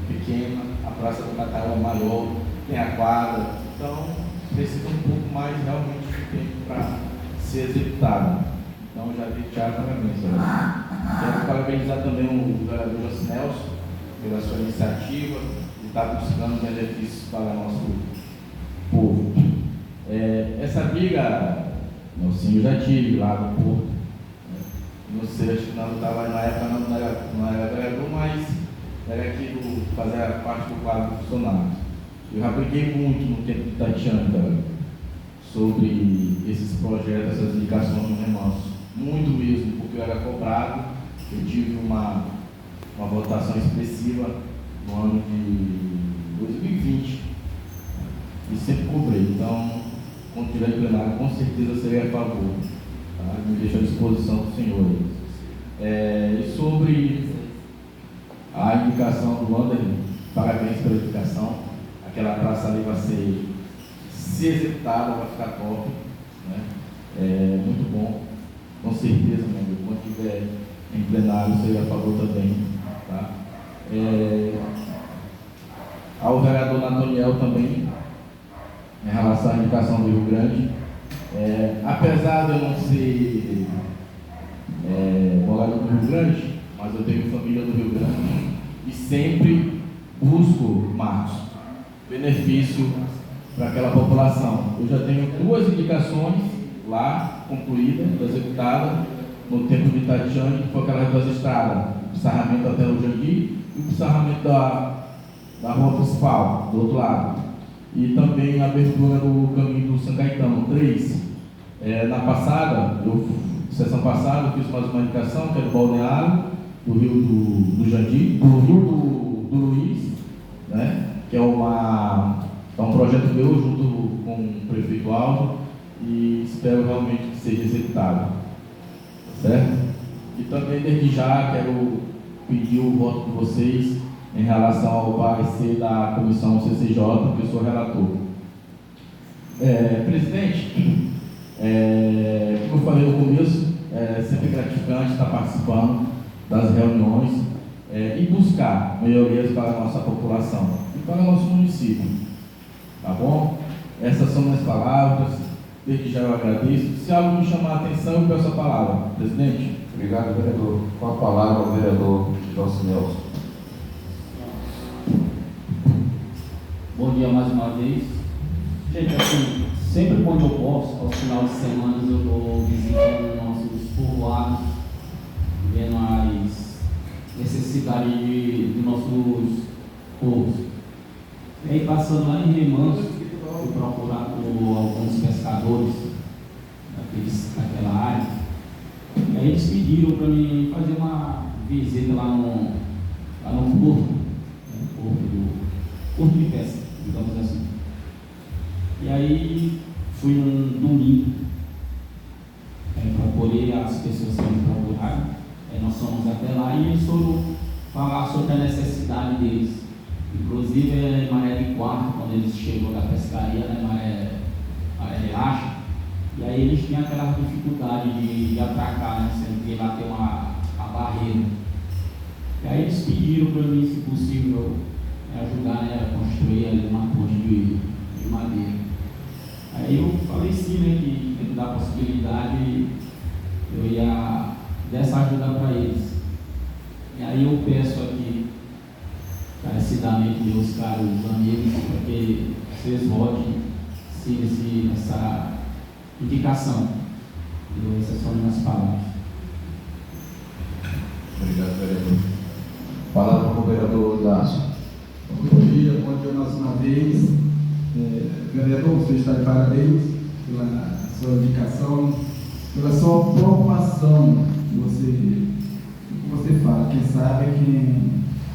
pequena, a praça do Cateau é maior, tem a quadra, então precisa um pouco mais realmente de tempo para ser executado. Então já deixar parabéns. Quero parabenizar também o vereador José Nelson pela sua iniciativa de estar buscando benefícios para o nosso povo. Essa briga, eu já tive lá no Porto. Não sei, acho que não estava na época, não era vereador, mas era aqui fazer parte do quadro de funcionários. Eu já briguei muito no tempo de Tatiana sobre esses projetos, essas indicações no remanso. Muito mesmo, porque eu era cobrado. Eu tive uma votação expressiva no ano de 2020 e sempre cobrei. Então, quando tiver em plenário, com certeza serei a favor. Tá? Me deixo à disposição do senhor. E sobre a indicação do Wanderley, parabéns pela indicação. Aquela praça ali vai ser, se executada, vai ficar top, né? Muito bom, com certeza, meu amigo, quando tiver em plenário, seja a favor também, tá? Ao vereador Natoniel também, em relação à indicação do Rio Grande, apesar de eu não ser morador do Rio Grande, mas eu tenho família do Rio Grande e sempre busco, Marcos, benefício para aquela população. Eu já tenho 2 indicações lá, concluídas, executadas, no tempo de Tatiane, que foi aquelas 2 estradas, o pissarramento até o Jandi e o pissarramento da rua principal, do outro lado. E também a abertura do caminho do São Caetano, 3. Sessão passada, eu fiz mais uma indicação, que é do balneário, do rio do Jandi, do rio do Luiz, né? Que é um projeto meu junto com o prefeito Aldo e espero realmente que seja executado, certo? E também desde já quero pedir o voto de vocês em relação ao parecer da comissão CCJ, que eu sou relator. Presidente, como eu falei no começo, é sempre gratificante estar participando das reuniões e buscar melhorias para a nossa população e para o nosso município. Tá bom? Essas são minhas palavras. Desde já eu agradeço. Se algo me chamar a atenção, eu peço a palavra. Presidente. Obrigado, vereador. Com a palavra o vereador José Nelson. Bom dia mais uma vez. Gente, assim, sempre quando eu posso, aos finais de semana, eu estou visitando nossos povoados, vendo as necessidades de nossos povos. E aí, passando lá em Remanso, fui procurar por alguns pescadores daquela área. E aí eles pediram para mim fazer uma visita lá no porto de pesca, digamos assim. E aí fui num domingo, procurei as pessoas que me procuraram, nós fomos até lá e eles foram falar sobre a necessidade deles. Inclusive maré de quarto, quando eles chegam da pescaria, maré de racha, e aí eles tinham aquela dificuldade de atracar, sendo que lá tem a barreira. E aí eles pediram para mim, se possível, ajudar a construir ali uma ponte de madeira. Aí eu falei sim, que dentro da possibilidade eu ia dessa ajuda para eles. E aí eu peço aqui, carecidamente, meus caros amigos, para que vocês votem essa indicação. Essas são minhas palavras. Obrigado, vereador. Palavra para o vereador Dácio. Bom dia mais uma vez. Vereador, você está de parabéns pela sua indicação, pela sua preocupação que você fala. Quem sabe que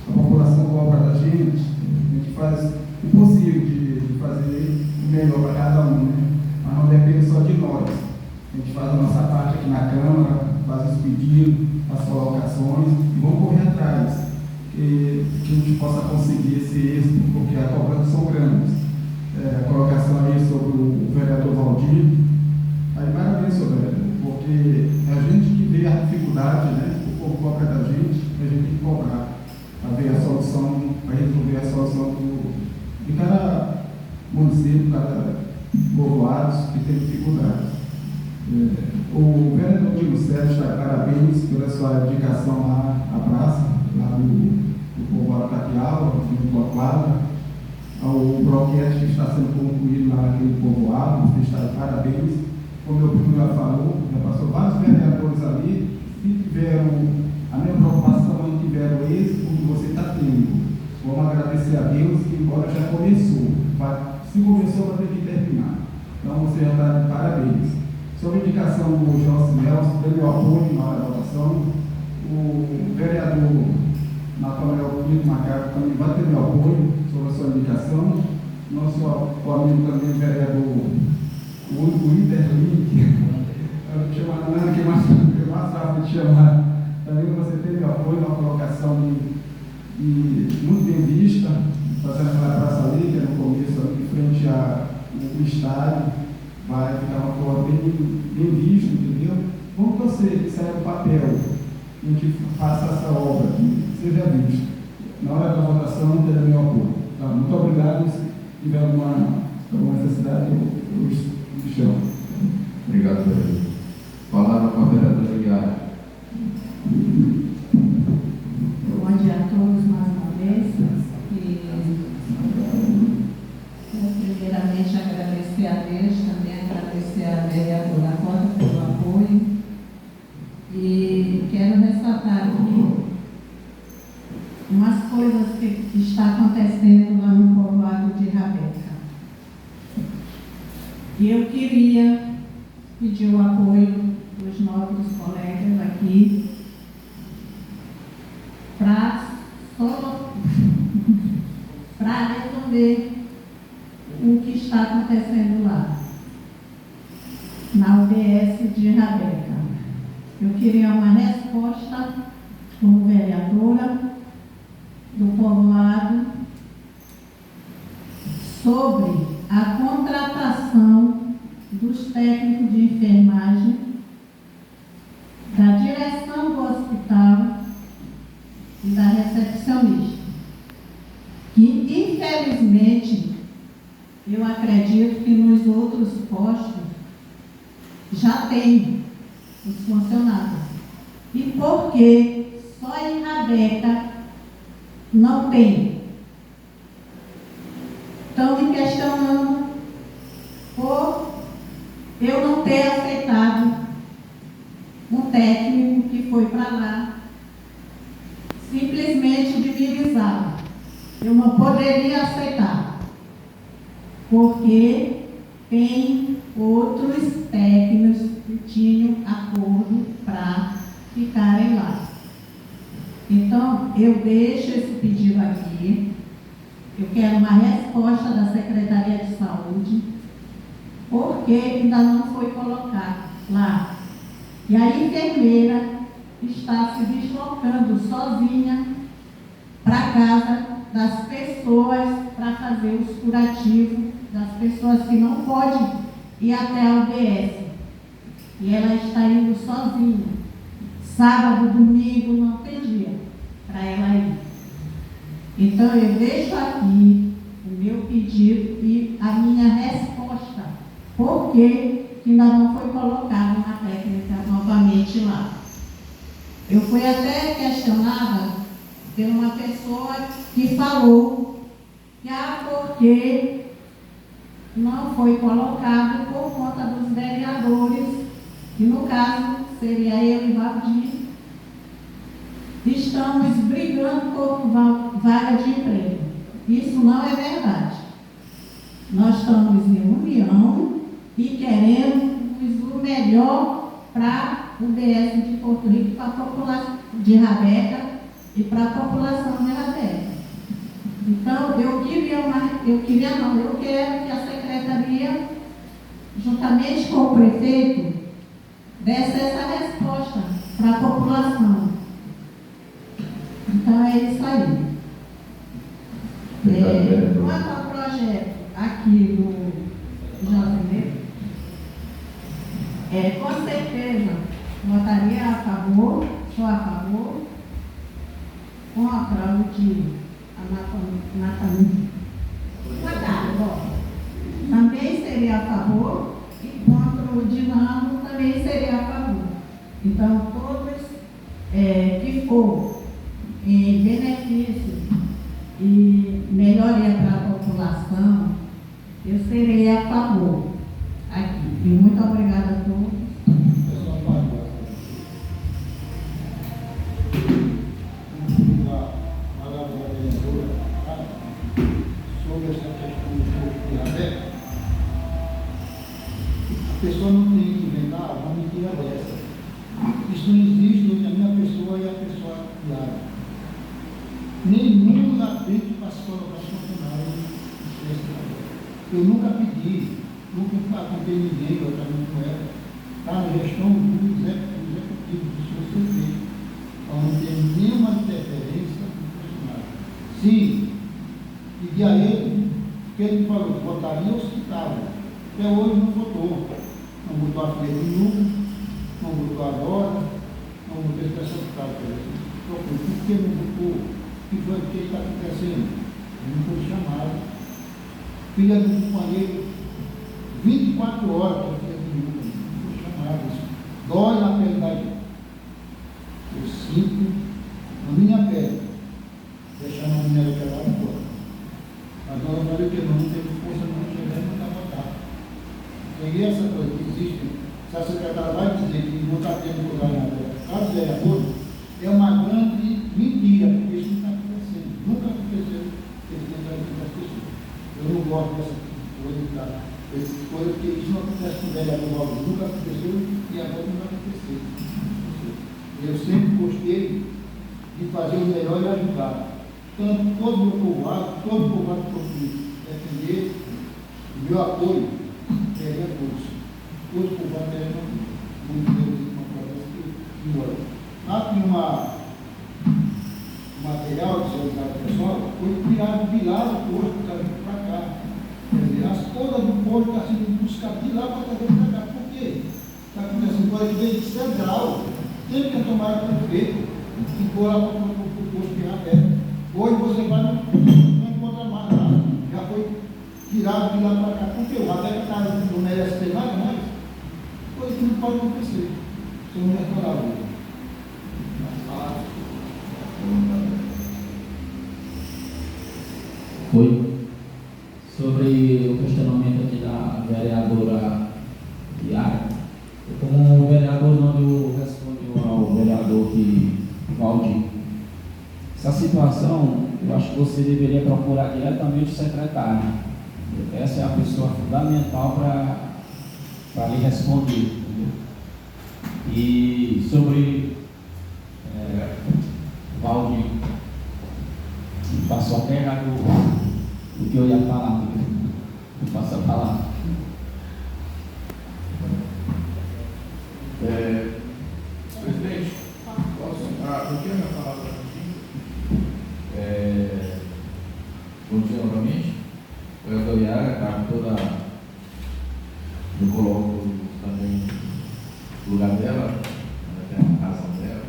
a população cobra da gente, a gente faz o possível de fazer o melhor para cada um, né? Mas não depende só de nós. A gente faz a nossa parte aqui na Câmara, faz os pedidos, as colocações e vamos correr atrás, que a gente possa conseguir esse êxito, porque as cobranças são grandes. A colocação aí sobre o vereador Valdir, aí parabéns, senhor vereador, porque é a gente que vê a dificuldade, né? O povo cobra da gente, a gente tem que cobrar, para ver a solução, para resolver a solução de cada município, cada povoado que tem dificuldades. O vereador Tino Sérgio está de parabéns pela sua dedicação lá à praça, lá do povoado Capiaba, junto à quadra. O broquete que está sendo concluído lá naquele povoado, você está de parabéns. Como meu primo já falou, já passou vários vereadores ali, se tiveram a minha preocupação, não tiveram êxito que você está tendo. Vamos agradecer a Deus que embora já começou. Se começou, vai ter que terminar. Então você já está de parabéns. Sobre a indicação do José Nelson, deu meu apoio na hora da votação. O vereador Natanael Pinto Macaco também vai ter meu apoio sobre a sua indicação. Nosso amigo também, o vereador o Interlink, eu te chamo Nana, que é mais fácil de chamar. Também você tem meu apoio na colocação muito bem vista, fazendo aquela praça ali, que é no começo, ali, frente ao estádio, vai ficar uma coisa bem vista, entendeu? Vamos torcer que saia do papel, que a gente faça essa obra, que seja vista. Na hora da votação, terá meu apoio. Tá? Muito obrigado. Se tiver alguma necessidade, eu chamo. Obrigado, vereador. Palavra com a vereadora Yara. Bom dia a todos mais uma vez. Primeiramente agradecer a Deus, também agradecer a vereadora Cota pelo apoio. E quero ressaltar aqui umas coisas que está acontecendo lá no povoado de Rabeca. E eu queria pedir o apoio dos nossos colegas aqui para resolver o que está acontecendo lá, na UBS de Rabeca. Eu queria uma resposta como vereadora do povoado sobre a contratação dos técnicos de enfermagem, da direção do hospital e da recepcionista, que infelizmente eu acredito que nos outros postos já tem os funcionários. E por que só em Rabeca não tem? Estão me questionando por eu não ter aceitado um técnico que foi para lá, simplesmente divinizado. Eu não poderia aceitar, porque tem outros técnicos que tinham acordo para ficarem lá. Então, eu deixo esse pedido aqui. Eu quero uma resposta da Secretaria de Saúde, porque ainda não foi colocado lá. E a enfermeira está se deslocando sozinha para casa das pessoas para fazer os curativos das pessoas que não podem ir até a UBS. E ela está indo sozinha. Sábado, domingo, não tem dia para ela ir. Então, eu deixo aqui o meu pedido e a minha resposta. Por que ainda não foi colocado uma técnica novamente lá? Eu fui até questionada por uma pessoa que falou que porque não foi colocado por conta dos vereadores, que no caso seria eu e Valdir, estamos brigando por vaga de emprego. Isso não é verdade. Nós estamos em união e queremos o melhor para o BS de Porto Rico, para a população de Rabeca e para a população de Rabeca. Então, eu quero que a secretaria, juntamente com o prefeito, desse essa resposta para a população. Então é isso aí. Quanto ao projeto aqui do JB, com certeza votaria a favor, sou a favor, com a prova de anatomia. Também seria a favor, e contra o dinamo também seria a favor. Então, todos que for em benefício e melhoria para a população, eu serei a favor aqui. E muito obrigada a todos. Sobre essa questão do diabetes, a pessoa não tem que inventar uma mentira dessa. Isso não existe entre a minha pessoa e a pessoa diária. Nenhum lá dentro para se colocar funcionário. Eu nunca pedi, nunca acompanhei ninguém, eu também não era. Está na gestão do executivo do senhor prefeito. Então não tem nenhuma interferência do funcionário. Sim, pedi a ele, que ele me falou que votaria ou citava. Até hoje não votou. Não botou a folha de número, não botou a dora, não botou a expressão de cargo. Por que não botou? O que foi que está acontecendo? Ele não foi chamado. Filha do companheiro, 24 horas para a filha do número, não foi chamado. Isso dói na pele da gente. Eu sinto na minha pele, deixando a mulher que lá fora. Agora eu falei que não teve força, não chegar e não está votado. Peguei essa coisa que existe. Se a secretária vai dizer que não está tendo lugar na casa do vereador, é uma grande mentira, porque isso não está acontecendo. Nunca aconteceu esse pensamento das pessoas. Eu não gosto dessa coisa, porque isso não acontece com o vereador, nunca aconteceu e agora não vai acontecer. Eu sempre gostei de fazer o melhor e ajudar. Tanto todo o meu povoado que eu defender o meu apoio, teria todos. Todos os povoados teriam muito Deus uma promessa que olha. Aqui um material de sociedade pessoal foi tirado de lá do posto para vir para cá. Quer dizer, as todas do posto estão sendo buscadas de lá para trazer para cá. Por quê? Está acontecendo coisa que veio de central. Tem que tomar o prefeito e pôr lá para o posto que é aberto. Hoje você vai não encontra mais nada. Já foi tirado de lá para cá. Porque o Rabeca não merece ter nada mais. Coisa que não pode acontecer. Se não restaurar hoje. Oi. Sobre o questionamento aqui da vereadora Yara, como o vereador não respondeu ao vereador Valdir, essa situação, eu acho que você deveria procurar diretamente o secretário. Essa é a pessoa fundamental para lhe responder. Entendeu? E sobre Valdir, passou até errado o que eu ia falar. Passa a palavra. Presidente, posso entrar? Eu quero minha palavra aqui. Bom dia novamente. Eu sou a Yara, está toda. Eu coloco também no lugar dela, ela tem a razão dela.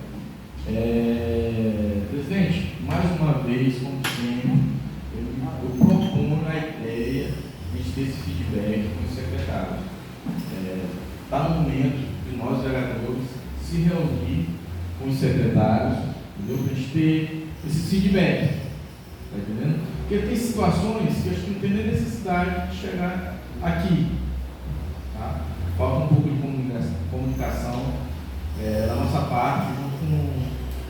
Presidente, mais uma vez, como sempre, eu proponho a ideia de ter esse feedback com os secretários. Está no momento de nós, vereadores, se reunir com os secretários, entendeu? Para a gente ter esse feedback. Está entendendo? Porque tem situações que a gente não tem nem necessidade de chegar aqui. Tá? Falta um pouco de comunicação da nossa parte junto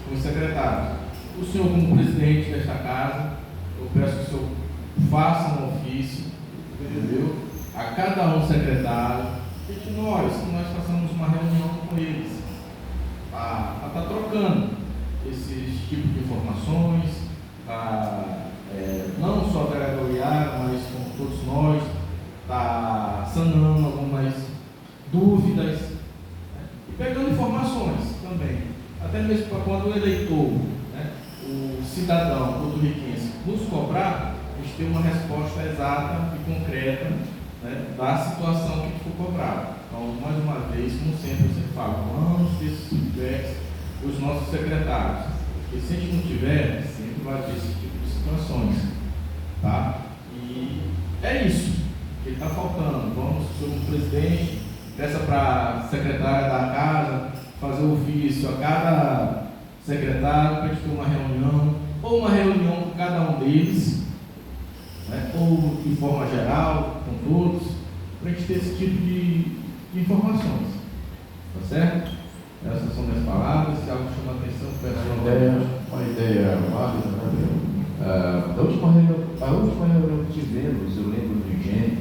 com os secretários. O senhor, como presidente desta casa, eu peço que o senhor faça um ofício, entendeu? A cada um secretário, e que nós façamos uma reunião com eles, para estar trocando esses tipos de informações, não só a vereadora Yara, mas como todos nós, está sanando algumas dúvidas, e ter uma resposta exata e concreta, né, da situação que for cobrada. Então, mais uma vez, como sempre, eu sempre falo, vamos ter esses feedbacks os nossos secretários, porque se a gente não tiver, sempre vai ter esse tipo de situações, tá? E é isso que está faltando. Vamos, sobre o presidente, peça para a secretária da casa fazer o ofício a cada secretário para a gente ter uma reunião, ou uma reunião com cada um deles, né, ou de forma geral, com todos, para a gente ter esse tipo de informações, tá certo? Essas são minhas palavras. Se algo chama a atenção, Uma ideia válida, né? A última reunião que tivemos, eu lembro do higiene,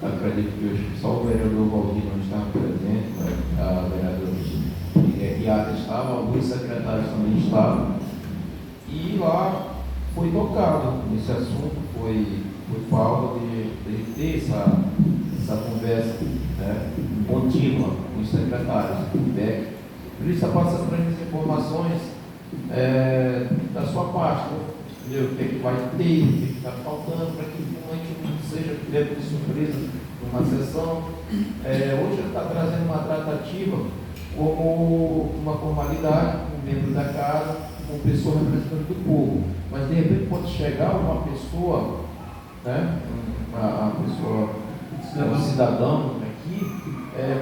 acredito que hoje só o vereador Valdir não estava presente, né? A vereadora Yara estava, alguns secretários também estavam, e lá foi tocado nesse assunto, foi pauta de ter essa conversa, né, contínua com os secretários, feedback. Por isso, está passando para as informações da sua parte, entendeu? O que é que vai ter, o que é que está faltando, para que a gente não seja pego de surpresa numa sessão. Hoje ele está trazendo uma tratativa como uma formalidade, um membro da casa, uma pessoa representante do povo. Mas, de repente, pode chegar uma pessoa, né, um cidadão aqui,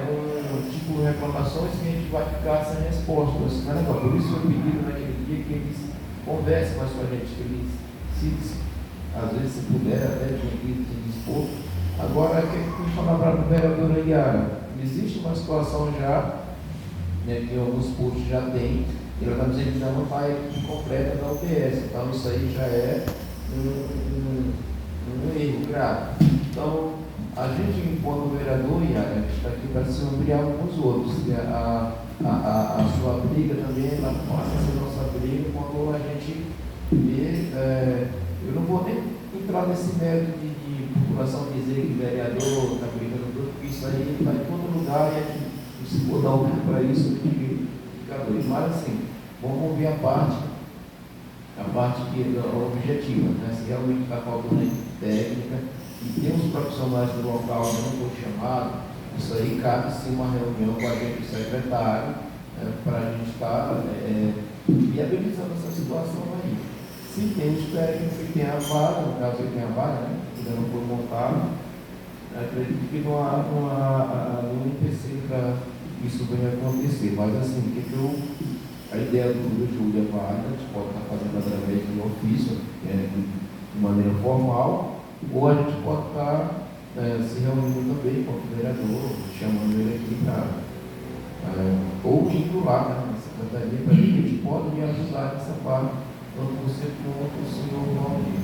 com tipo de reclamações que a gente vai ficar sem resposta. Por isso foi pedido naquele dia que eles conversem mais com a gente, que eles, às vezes, se puder, até de dispor. Agora, o que eu falar para a vereadora Yara? Existe uma situação já, né, que alguns postos já têm, e ela está dizendo que não vai completa da UBS. Então, isso aí já é um erro grave. Então, a gente, enquanto vereador, Yara, está aqui para se ampliar uns com os outros. E a sua briga também, ela passa a ser nossa briga quando a gente vê. Eu não vou nem entrar nesse mérito de população dizer que o vereador está brigando tudo, porque isso aí está em todo lugar e a gente, se for dar um para isso, fica doido. Mas, assim, vamos ouvir a parte que é objetiva, né? Se realmente está faltando aí técnica e tem uns profissionais do local que não foi chamado, isso aí cabe sim uma reunião com a gente, o secretário, para a gente estar viabilizando essa situação aí. Se tem os técnicos que tem a vaga, no caso ele tem a vaga, né? Ainda não foi montado, acredito que não há nenhum empecilho para isso venha acontecer. Mas, assim, a ideia do Júlio é válida, a gente pode estar fazendo através de ofício, de maneira formal, ou a gente pode estar se reunindo também com o vereador, chamando ele aqui para, ou indo lá, né, na secretaria, para que a gente pode me ajudar nessa parte, tanto você quanto o senhor Valdir.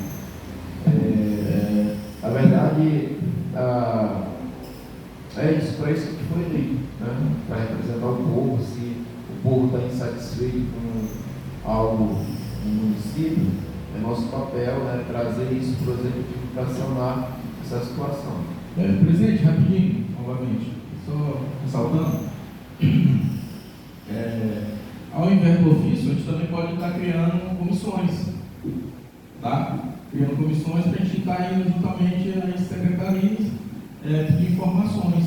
Na verdade, é isso, para isso que foi eleito, né, para representar o povo. Se o povo está insatisfeito com algo no município, é nosso papel, né, trazer isso para o executivo para acionar essa situação. Presidente, rapidinho, novamente, só ressaltando, ao invés do ofício, a gente também pode estar criando comissões, tá? Criando comissões para a gente estar indo juntamente às secretarias pedir informações,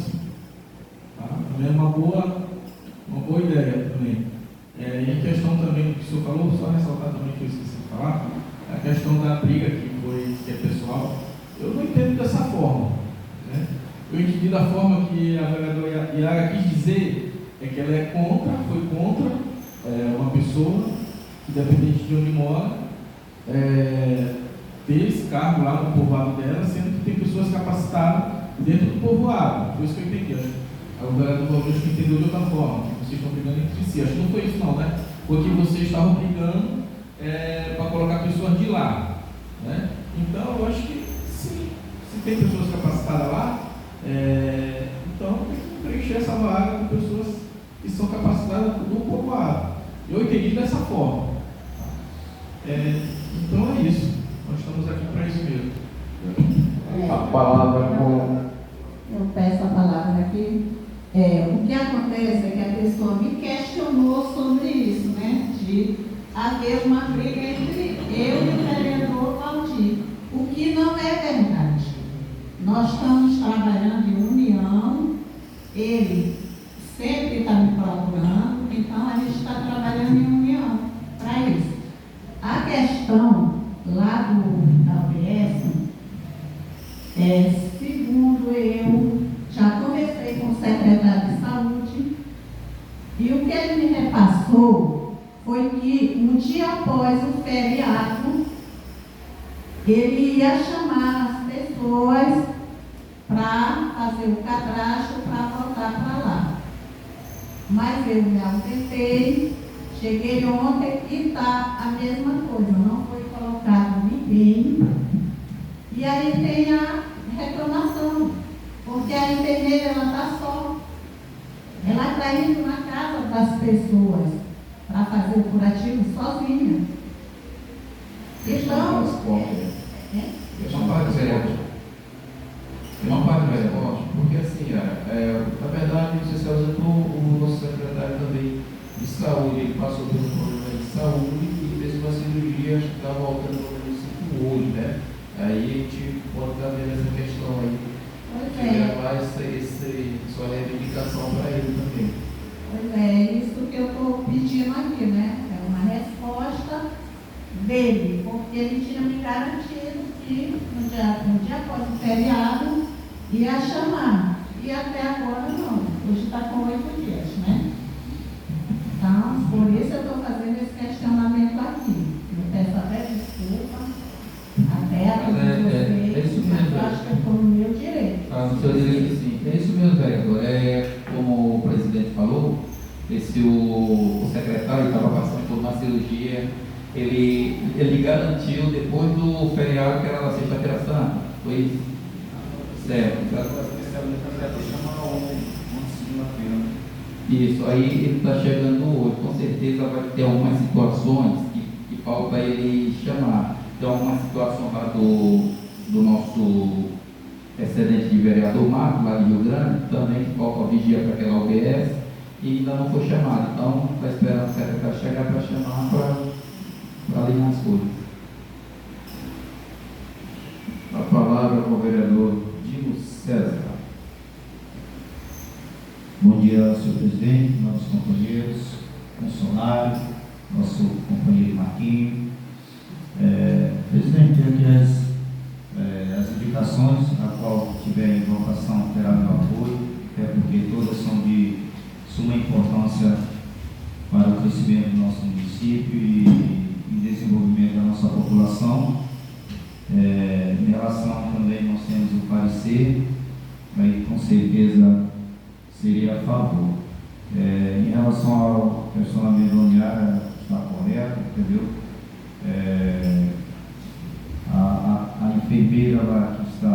tá? Também é uma boa ideia também. E em questão também do que o senhor falou, só ressaltar também que eu esqueci de falar, a questão da briga que é pessoal, eu não entendo dessa forma, né? Eu entendi da forma que a vereadora Yara quis dizer, que ela foi contra uma pessoa, independente de onde mora, ter esse cargo lá no povoado dela, sendo que tem pessoas capacitadas dentro do povoado. Foi isso que eu entendi. O vereador Valdir entendeu de outra forma, que vocês estão brigando entre si. Acho que não foi isso não, né? Porque vocês estavam brigando para colocar pessoas de lá, né? Então, eu acho que sim, se tem pessoas capacitadas lá, então tem que preencher essa vaga com pessoas que são capacitadas no povoado. Eu entendi dessa forma. Então é isso. Nós estamos aqui para isso mesmo. A palavra com... Eu peço a palavra aqui. O que acontece é que a pessoa me questionou sobre isso, né? De haver uma briga entre eu e o vereador Valdir. O que que não é verdade. Nós estamos trabalhando em união, ele sempre está me procurando, então a gente está trabalhando em união para isso. A questão lá da UBS, segundo eu já conversei com o secretário de saúde, e o que ele me repassou foi que um dia após o feriado, ele ia chamar as pessoas para fazer o cadastro para voltar para lá. Mas eu me ausentei, cheguei ontem e está a mesma coisa, não foi colocado ninguém. E aí tem a reclamação, porque a enfermeira está só. Ela está indo na casa das pessoas para fazer o curativo sozinha. Então, uma parte do reporte, porque assim, na verdade, você se ausentou, o nosso secretário também de saúde, ele passou pelo problema de saúde e fez uma cirurgia, acho que está voltando no município hoje, né? Aí a gente pode estar vendo essa questão aí, de levar sua reivindicação para ele também. Pois é, isso que eu estou pedindo aqui, né? É uma resposta dele, porque ele tinha me garantido que no dia após o feriado ia chamar. E até agora não. Hoje está com 8 dias, né? Então, por isso eu estou fazendo esse questionamento aqui. Eu peço até desculpa, até a todos vocês, é isso mesmo, mas eu acho que eu estou no meu direito. No seu direito, sim. É isso mesmo, vereador. Como o presidente falou, o secretário estava passando por uma cirurgia, ele garantiu depois do feriado, que era na sexta-feira santa, foi isso? Certo. Isso, aí ele está chegando hoje, com certeza vai ter algumas situações que falta ele chamar. Tem alguma situação lá do nosso excedente de vereador Marco, lá de Rio Grande, também que falta vigia para aquela UBS e ainda não foi chamado. Então, está esperando o secretário chegar para chamar para alinhar as coisas. A palavra com o vereador Dino César. Bom dia, senhor presidente, nossos companheiros, funcionários, nosso companheiro Marquinhos. Presidente, aqui as indicações, a qual tiver invocação terá meu apoio, até porque todas são de suma importância para o crescimento do nosso município e desenvolvimento da nossa população. Em relação também, nós temos o parecer, aí com certeza seria a favor. Em relação ao questionamento do Uniara, está correto, entendeu? A enfermeira lá que está,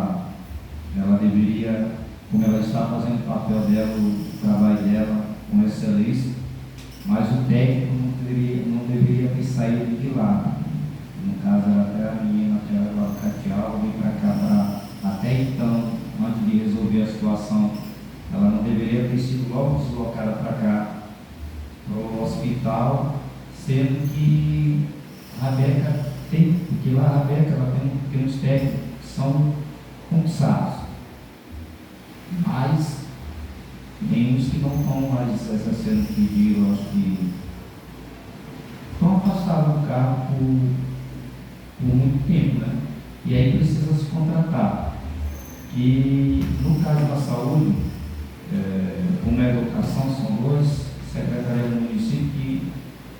ela deveria, como ela está fazendo o papel dela, o trabalho dela com excelência, mas o técnico não deveria ter saído de lá. No caso, ela até a menina, até ela Catial, veio para cá até então, antes de resolver a situação, ela não deveria ter sido logo deslocada para cá, para o hospital, sendo que a Rebeca tem, porque lá a Rebeca ela tem uns técnicos que são concursados, mas tem uns que não estão mais exercendo o pedido, acho que estão afastados do carro por muito tempo, né? E aí precisa se contratar. E no caso da saúde, como é a educação, são dois secretarias do município que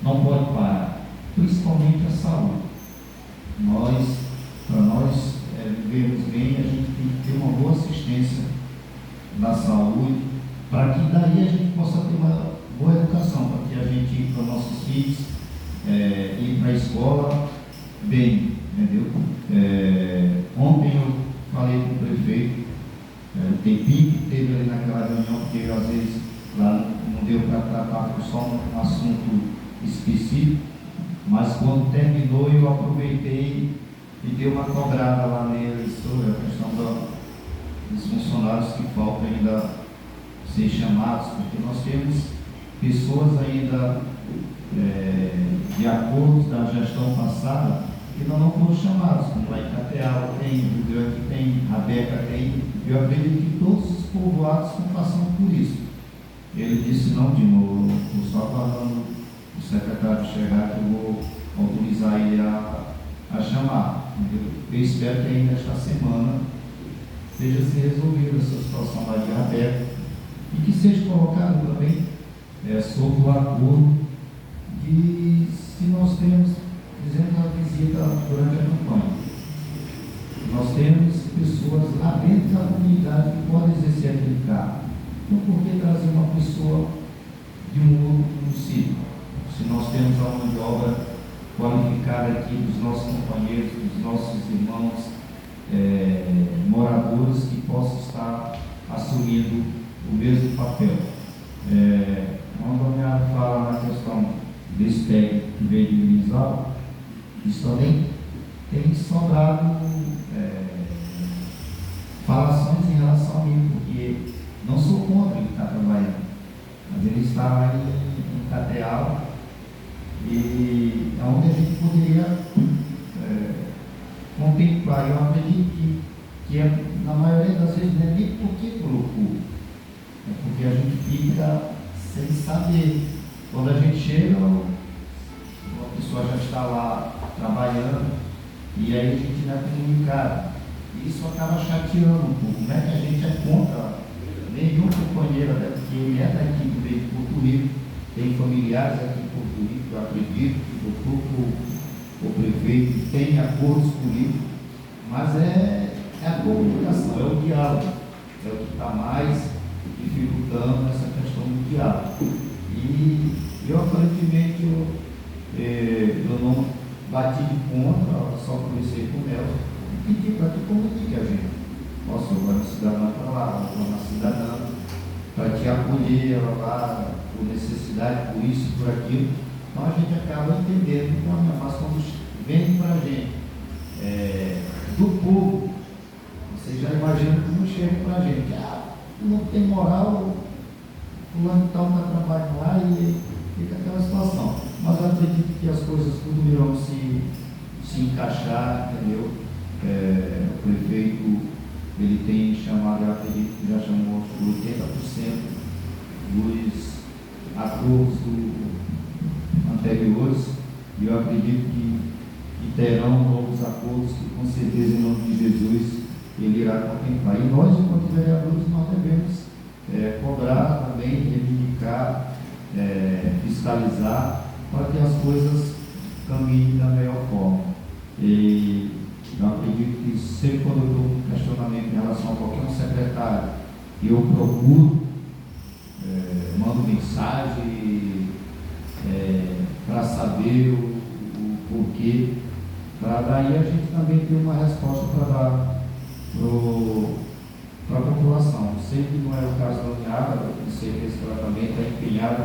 não pode parar, principalmente a saúde. Para nós vivermos bem, a gente tem que ter uma boa assistência da saúde, para que daí a gente possa ter uma boa educação, para que a gente, para nossos filhos, ir para a escola bem, entendeu? Ontem eu falei com o prefeito, o tempinho que teve ali naquela reunião, porque às vezes lá não deu para tratar só um assunto específico, mas quando terminou eu aproveitei e dei uma cobrada lá neles sobre a questão dos funcionários que faltam ainda ser chamados, porque nós temos pessoas ainda de acordos da gestão passada que nós não fomos chamados, como lá em Cateal tem, Rio Grande tem, a Beca tem. Eu acredito que todos os povoados estão passando por isso. Ele disse, não, Dimo, estou só falando o secretário chegar que eu vou autorizar ele a chamar. Eu espero que ainda esta semana seja se resolvida essa situação lá de Aberta e que seja colocado também sobre o acordo de se nós temos, dizendo a visita durante a campanha, nós temos pessoas lá dentro da comunidade que podem exercer aquele cargo. Então, por que trazer uma pessoa de um outro município? Se nós temos a mão de obra qualificada aqui dos nossos companheiros, dos nossos irmãos moradores que possam estar assumindo o mesmo papel. Quando a minha fala na questão desse técnico que veio de Mirizal, isso também tem sobrado falações em relação a mim, porque não sou contra ele estar trabalhando, mas ele está lá em Cateal e é onde a gente poderia contemplar. Eu acredito que na maioria das vezes não é nem porque colocou, é porque a gente fica sem saber. Quando a gente chega, uma pessoa já está lá trabalhando e aí a gente não é comunicado. Isso acaba chateando um pouco. Não é que a gente é contra nenhum companheiro, até porque ele é daqui do meio de Porto Rico, tem familiares aqui em Porto Rico, eu acredito que o prefeito tem acordos políticos, mas é a comunicação, é o diálogo, é o que está mais dificultando essa questão do diálogo. E eu, aparentemente, eu não bati de contra, só conversei com o Nelson, e pedi para que comunique a gente. Nossa, eu vou na cidadã para lá, eu vou na cidadã para te acolher lá, por necessidade, por isso e por aquilo. Então a gente acaba entendendo, mas quando vem para a gente do povo, você já imagina como chega para a gente. Não tem moral, o fulano tal está trabalhando lá e fica aquela situação. Mas eu acredito que as coisas tudo irão se encaixar, entendeu? O prefeito, ele tem chamado, eu acredito que já chamou 80% dos acordos anteriores, e eu acredito que terão novos acordos que, com certeza, em nome de Jesus, ele irá contemplar. E nós, enquanto vereadores, nós devemos cobrar também, reivindicar, fiscalizar, para que as coisas caminhem da melhor forma. E eu acredito que sempre quando eu dou um questionamento em relação a qualquer secretário, eu procuro, mando mensagem para saber o porquê, para daí a gente também ter uma resposta para dar para a população. Sei que não é o caso da Uniara, eu sei que esse tratamento é empenhado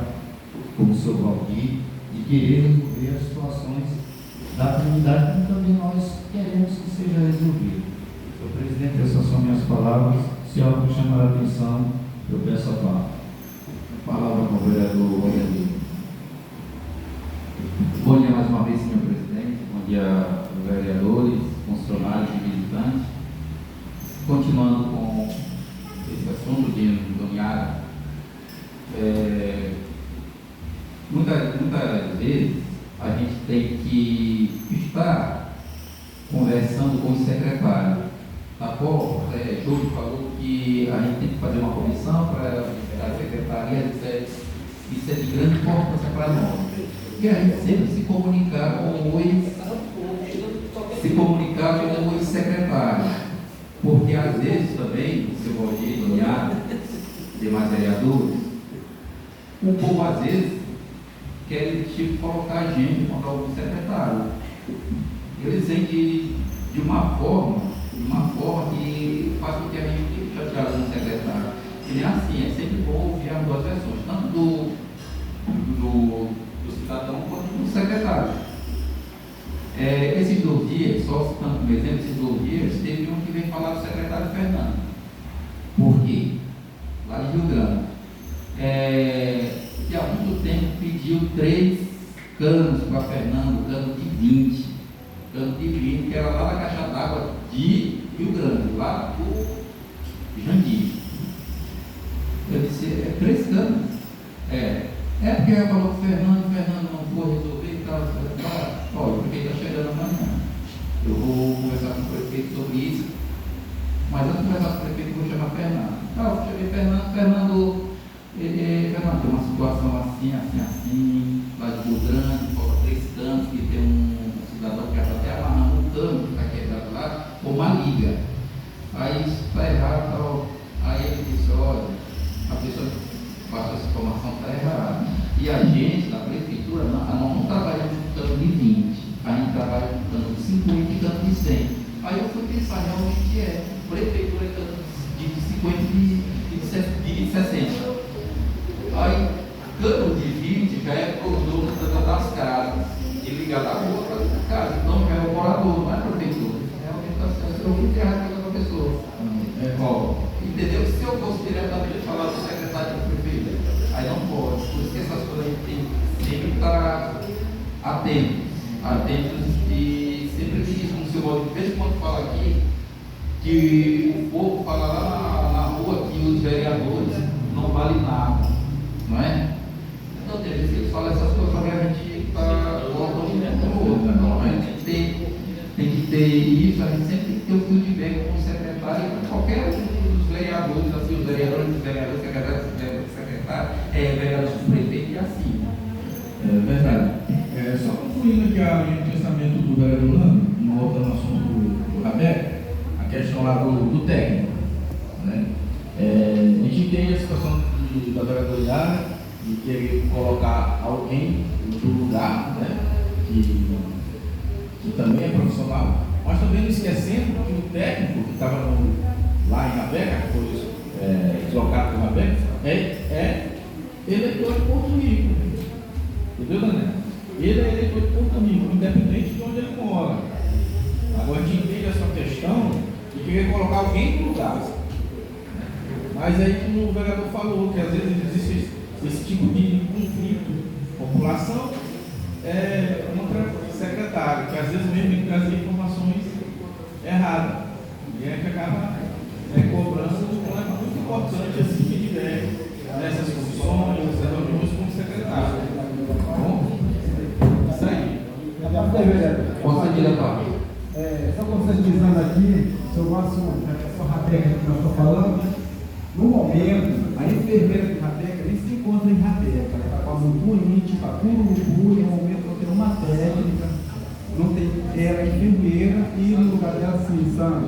como o seu Valdir, de querer resolver as situações da comunidade, como também nós queremos que seja resolvido. Senhor presidente, essas são minhas palavras. Se algo chamar a atenção, eu peço a palavra. Palavra com o vereador Rodrigo. Bom dia mais uma vez, senhor presidente. Bom dia, vereadores, funcionários e visitantes. Continuando com esse assunto de Doniara, muitas vezes a gente tem que estar conversando com o secretário. Tá bom? Júlio falou que a gente tem que fazer uma comissão para a secretaria, isso é de grande importância para nós. E a gente sempre se comunicar com o secretário. Porque às vezes também, o seu Valdir, Doniara, demais vereadores, o povo às vezes quer colocar a gente contra algum secretário. Eles vêm de uma forma que faz com que a gente fique chateado com o secretário. E nem assim, é sempre bom ouvir as duas versões, tanto do cidadão quanto do secretário. Esses 2 dias, só citando como exemplo, esses 2 dias, teve um que veio falar do secretário Fernando. Por quê? Lá de Rio Grande. Que há muito tempo pediu 3 canos para Fernando, cano de 20. Cano de que era lá na caixa d'água de Rio Grande, lá do Jandir. Eu disse, é 3 anos. É porque ela falou que Fernando não foi resolver e tal. Olha, o prefeito está chegando amanhã. Eu vou conversar com o prefeito sobre isso. Mas antes de conversar com o prefeito, eu vou chamar Fernando. Eu chamei Fernando, Fernando, tem uma situação assim, lá de Rio Grande, falta 3 canos, que tem um cidadão que está até amarrando um cano que está quebrado lá, com uma liga. Aí isso está errado, tal. Aí ele disse, olha, a pessoa que passou essa informação está errada. E a gente, da prefeitura, nós não trabalhamos com cano de 20, a gente trabalha com cano de 50 e cano de 100. Aí eu fui pensar realmente a prefeitura é cano de 50 e de 60. Aí, cano de 20 já é produto das casas, e ligar da rua para a casa, então já é o morador, não é a prefeitura. Realmente está sendo muito errado com aquela pessoa. Entendeu? Se eu fosse diretamente falar do secretário da prefeitura, aí não pode. Por isso que essas coisas a gente tem sempre que estar atentos e sempre diz, como o senhor de vez em quando fala aqui, que o povo fala lá na rua que os vereadores não valem nada, não é? Então tem vezes que eles falam essas coisas para a gente está voltando um outro. Então a gente tem que ter isso, a gente sempre tem que ter o feedback com o secretário e com qualquer um dos vereadores, assim, os vereadores, secretário, vereadores do prefeito e assim. É verdade. Só concluindo aqui a linha de pensamento do vereador Nando, voltando ao assunto do Rabeca, a questão lá do técnico. Né? A gente entende a situação da vereadora Yara de querer colocar alguém no lugar, né? que também é profissional, mas também não esquecendo que o técnico que estava lá em Rabeca, que foi deslocado para Rabeca, é eleitor de Porto Rico. Entendeu, Daniel? Ele é eleitor de Porto Rico, independente de onde ele mora. Agora a gente entende essa questão de querer colocar alguém no lugar. Mas aí, como o vereador falou, que às vezes existe esse tipo de conflito, população contra secretário, que às vezes mesmo tem que trazer informações erradas. E é que acaba cobrando um plano muito importante assim que tiver nessas comissões, nessas reuniões com o secretário. Tá bom? Isso aí. Concedida, Paulo. Só conscientizando aqui sobre o assunto, essa Rabeca que nós estamos falando. No momento, a enfermeira de Rabeca nem se encontra em Rabeca. Ela está com a Mutuíte, para Curubu, e no momento não tem uma técnica, não tem, ela é enfermeira e no lugar dela, assim, sabe?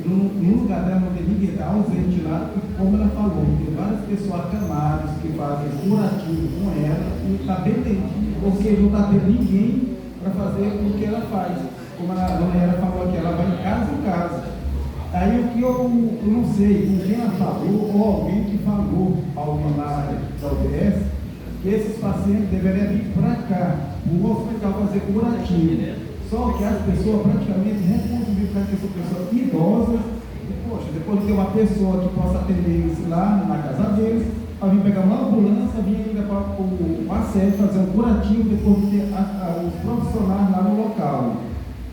No lugar dela não tem ninguém, está ausente lá, e como ela falou, tem várias pessoas acamadas que fazem curativo com ela e está pendente, porque não está tendo ninguém para fazer o que ela faz. Como a dona Yara falou aqui, ela vai em casa em casa. Aí o que eu não sei, com quem ela falou, ou alguém que falou, alguém lá da UBS, que esses pacientes deveriam vir para cá, para o hospital fazer curativo. Só que as pessoas praticamente recusam vir para cá, são pessoas idosas, e poxa, depois de ter uma pessoa que possa atender eles lá na casa deles, para vir pegar uma ambulância, vir ainda para o ACED fazer um curativo, depois de ter os profissionais lá no local.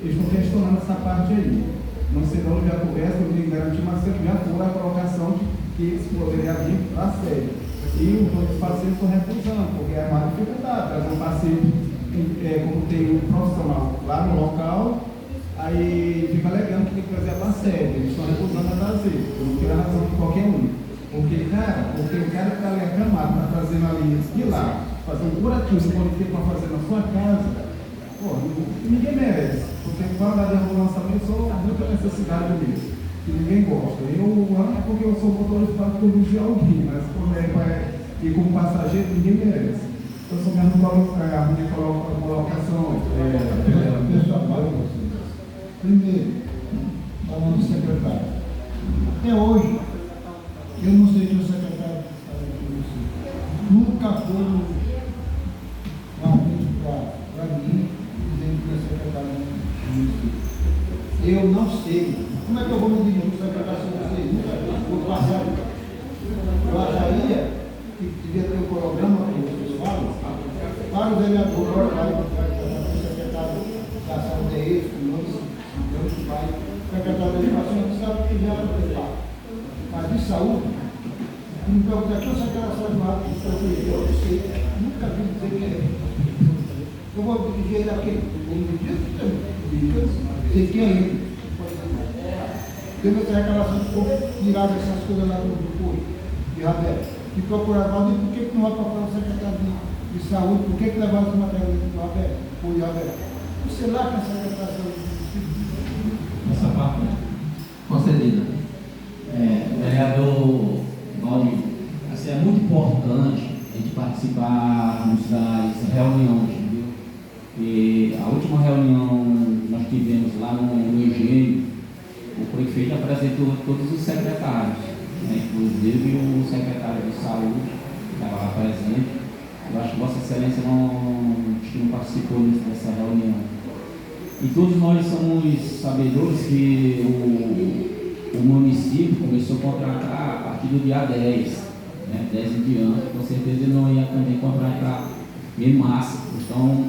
Eles estão questionando essa parte aí. Não sei de onde já conversa, eu me garanti, mas já foi a colocação que eles poderiam vir para a sede. E os dois pacientes estão recusando, porque é uma dificuldade trazer um paciente, como tem um profissional lá no local, aí fica alegando que tem que trazer para a sede. Eles estão recusando a trazer, eu não tiro a razão de qualquer um. Porque o cara que está ali acamado, está fazendo ali de lá, fazer um curativo, você pode ter para fazer na sua casa. Pô, ninguém merece, porque quando a ambulância também sou muita necessidade mesmo, que ninguém gosta. Eu amo porque eu sou motorista para conduzir alguém, mas como ir como passageiro, ninguém merece. Eu sou mesmo a minha colocação. Primeiro, falando do secretário. Até hoje, eu não sei que o secretário está aqui, nunca foi uma vez para mim. Eu não sei. Como é que eu vou me dirigir para a secretário se vocês nunca vou passar? Eu acharia que devia ter um programa, como vocês falam, para o vereador, para o secretário da saúde, saúde, me pergunta aqui, essa declaração de ato de saúde, eu não sei, nunca vi dizer quem é. Eu vou dirigir ele aqui, eu vou dizer quem é ele. Teve essa reclamação de pouco, tiraram essas coisas lá do povo, de Rabel, e procuravam, por que não vai procurar o secretário de saúde, por que levaram essa matéria do Rabel, por Rabel? Sei lá que essa declaração Essa parte, Concedida. vereador Valdir, assim, é muito importante a gente participarmos das reuniões, entendeu? E a última reunião que nós tivemos lá no Engenho, o prefeito apresentou todos os secretários, né? Inclusive o secretário de saúde, que estava lá presente. Eu acho que Vossa Excelência não participou dessa reunião. E todos nós somos sabedores que o município começou a contratar a partir do dia 10, né, 10 em diante. Com certeza ele não ia também contratar em massa. Então,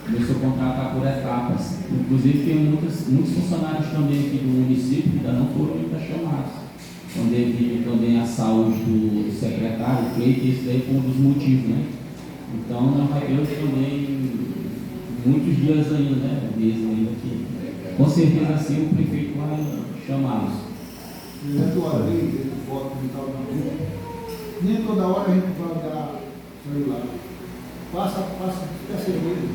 começou a contratar por etapas. Inclusive, tem muitos funcionários também aqui do município que ainda não foram ainda chamados. Então, devido também à saúde do secretário, creio que esse daí foi um dos motivos, né? Então, nós vamos ter também muitos dias ainda, né? Meses ainda aqui. Com certeza, assim, o prefeito vai chamá-los. Nem toda hora a gente vai dar celular. Passa perceber.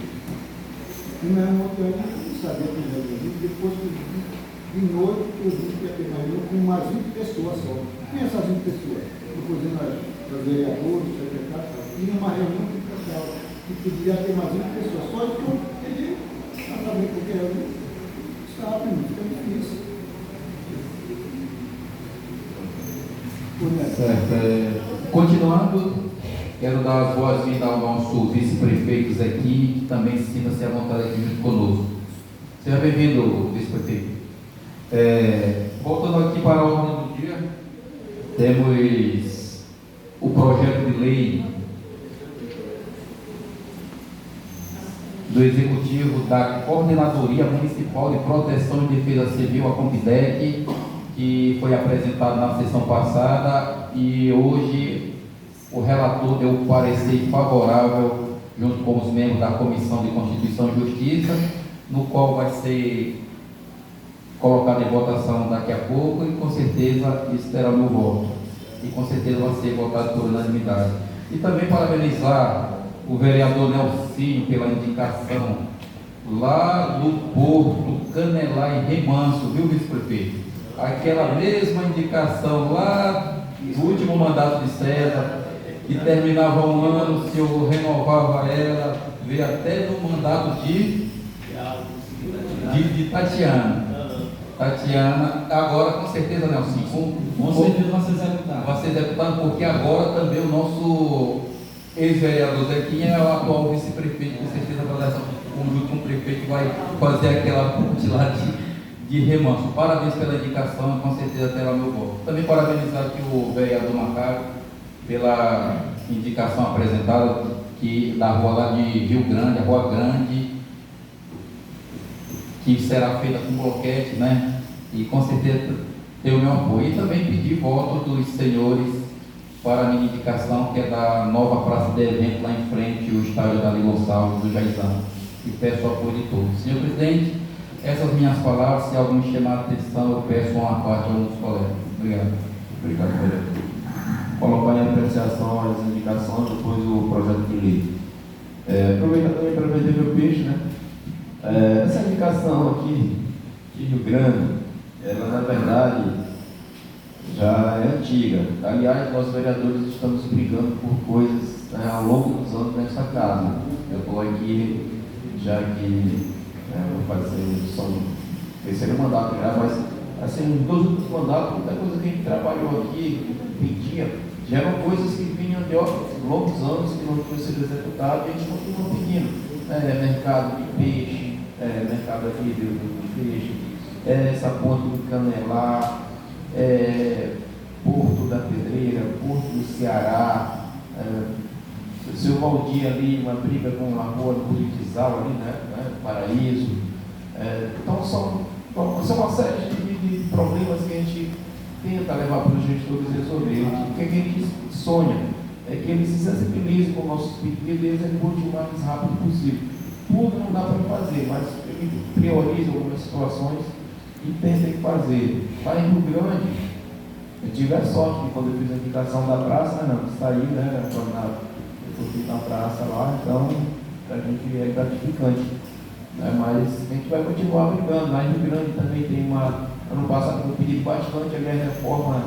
E não é um hotel, eu não sabia que era depois de noite eu vi que ia ter uma reunião com umas 20 pessoas só. Quem é essas 20 pessoas? Depois os vereadores, os secretários, tinha uma reunião com o pessoal que podia ter mais 20 pessoas. Só que eu pedi para saber porque eu estava fica difícil. Certo. Continuando, quero dar as boas-vindas ao nosso vice-prefeito Zequim, que também sinta-se à vontade aqui junto conosco. Seja bem-vindo, vice-prefeito. Voltando aqui para a ordem do dia, temos o projeto de lei do Executivo da Coordenadoria Municipal de Proteção e Defesa Civil, a Compidec, que foi apresentado na sessão passada e hoje o relator deu um parecer favorável junto com os membros da Comissão de Constituição e Justiça, no qual vai ser colocado em votação daqui a pouco e com certeza isso terá meu voto e com certeza vai ser votado por unanimidade. E também parabenizar o vereador Nelsinho pela indicação lá do Porto, Canelar e Remanso, viu, vice-prefeito? Aquela mesma indicação lá do último mandato de César, que terminava um ano, se eu renovava ela, veio até no mandato de Tatiana. Tatiana, agora com certeza, Nelson, Com certeza vai ser executado. Vai ser executado, porque agora também o nosso ex-vereador Zequinha é o atual vice-prefeito, com certeza vai dar conjunto com o prefeito que vai fazer aquela ponte lá de Remanso. Parabéns pela indicação, com certeza terá meu voto. Também parabenizar aqui o vereador Macaco pela indicação apresentada que, da rua lá de Rio Grande, a Rua Grande, que será feita com bloquete, né? E com certeza tem o meu apoio. E também pedir voto dos senhores para a minha indicação, que é da nova praça de evento lá em frente, o estádio da Gonçalves do Jaizão. E peço o apoio de todos. Senhor presidente, essas minhas palavras, se algum chamar a atenção, eu peço uma parte a alguns colegas. Obrigado. Obrigado, vereador. Colocar em apreciação as indicações, depois o projeto de lei. Aproveitar também para vender meu peixe, né? Essa indicação aqui de Rio Grande, ela na verdade já é antiga. Aliás, nós vereadores estamos brigando por coisas ao longo dos anos nessa casa. Eu estou aqui, já que vou fazer só no terceiro mandato já, mas assim, nos últimos mandatos, muita coisa que a gente trabalhou aqui, pedia, já eram coisas que vinham de longos anos que não tinham sido executadas e a gente continua pedindo. Mercado de peixe, mercado aqui do peixe, essa ponte do Canelar, Porto da Pedreira, Porto do Ceará, o seu Valdir ali, uma briga com a rua do Politizal ali, né? Paraíso. Então são uma série de problemas que a gente tenta tentar levar para os gestores resolver. O que a gente sonha é que eles se sensibilizem com o nosso espírito e eles executem o mais rápido possível. Tudo não dá para fazer, mas ele prioriza algumas situações e tenta fazer. Lá em Rio Grande, eu tive a sorte que quando eu fiz a indicação da praça, saí, né, eu fui na praça lá, então para a gente é gratificante. Né, mas a gente vai continuar brigando. Lá em Rio Grande também tem ano passado eu pedi bastante a minha reforma,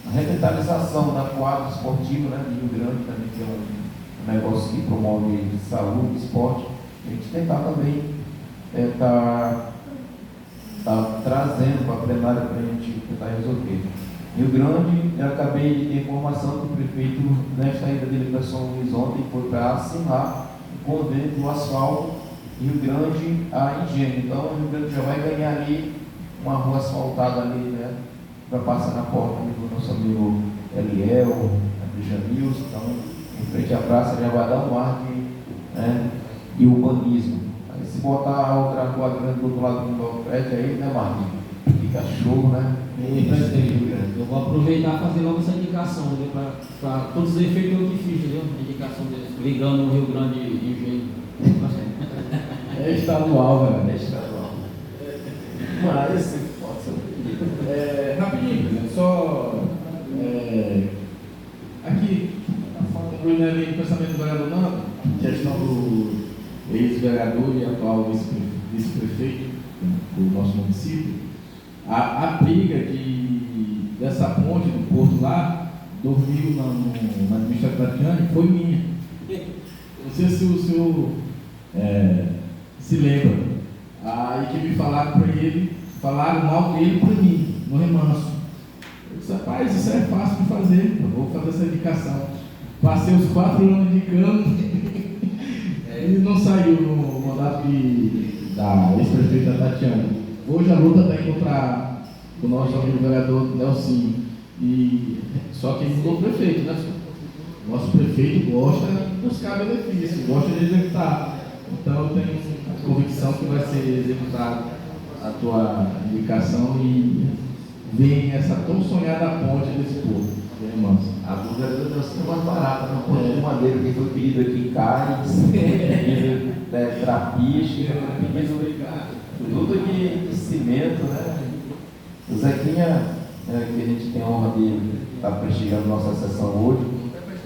a revitalização da quadra esportiva, né, de Rio Grande, também que é um negócio que promove saúde, esporte. A gente tentar também tá trazendo para a plenária para a gente tentar resolver. Rio Grande, eu acabei de ter informação que o prefeito, nesta ida dele para São Luís ontem, foi para assinar o convênio do asfalto Rio Grande a Engenho. Então, o Rio Grande já vai ganhar ali uma rua asfaltada ali, né, para passar na porta ali do nosso amigo Eliel, Jamilson. Então, em frente à praça já vai dar um ar de urbanismo. Aí, se botar a outra rua grande do outro lado do prédio aí, né, Marquinhos? Fica show, né? Presidente, eu vou aproveitar e fazer logo essa indicação, para todos os efeitos eu que fiz, entendeu? A indicação deles, ligando o Rio Grande e Engenho. É estadual, velho. É estadual. Mas, pode ser. Rapidinho, só aqui, concluindo ali o pensamento do vereador Nando, questão do ex-vereador e atual vice-prefeito do nosso município. A briga dessa ponte do porto lá, do Rio na administração da Tatiane, foi minha. Não sei se o senhor se lembra. Aí que me falaram para ele, falaram mal dele para mim, no remanso. Eu disse, rapaz, isso é fácil de fazer, eu vou fazer essa indicação. Passei os 4 anos indicando, ele não saiu no mandato da ex-prefeita Tatiane. Hoje a luta está contra o nosso amigo vereador Nelson. Só que ele mudou o prefeito, né, senhor? Nosso prefeito gosta de buscar benefícios, gosta de executar. Então eu tenho a convicção que vai ser executada a tua indicação e vem essa tão sonhada ponte desse povo, irmãos. A do vereador Nelson é mais barata, uma ponte de madeira que foi pedido aqui em Cáceres, pedido trapiche, pedido tudo de cimento, né? O Zequinha, que a gente tem a honra de estar prestigiando nossa sessão hoje,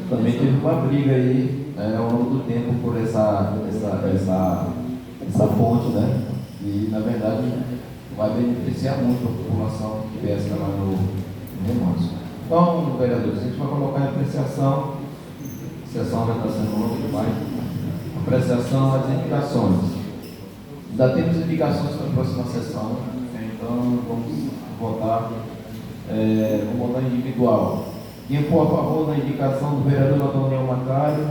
também teve uma briga aí ao longo do tempo por essa ponte, né? E na verdade vai beneficiar muito a população que pesca lá no Remanso. Então, vereadores, a gente vai colocar em apreciação, a sessão já está sendo longa demais, apreciação às indicações. Ainda temos indicações para a próxima sessão, então vamos votar individual. Quem for a favor da indicação do vereador Adoniel Macário,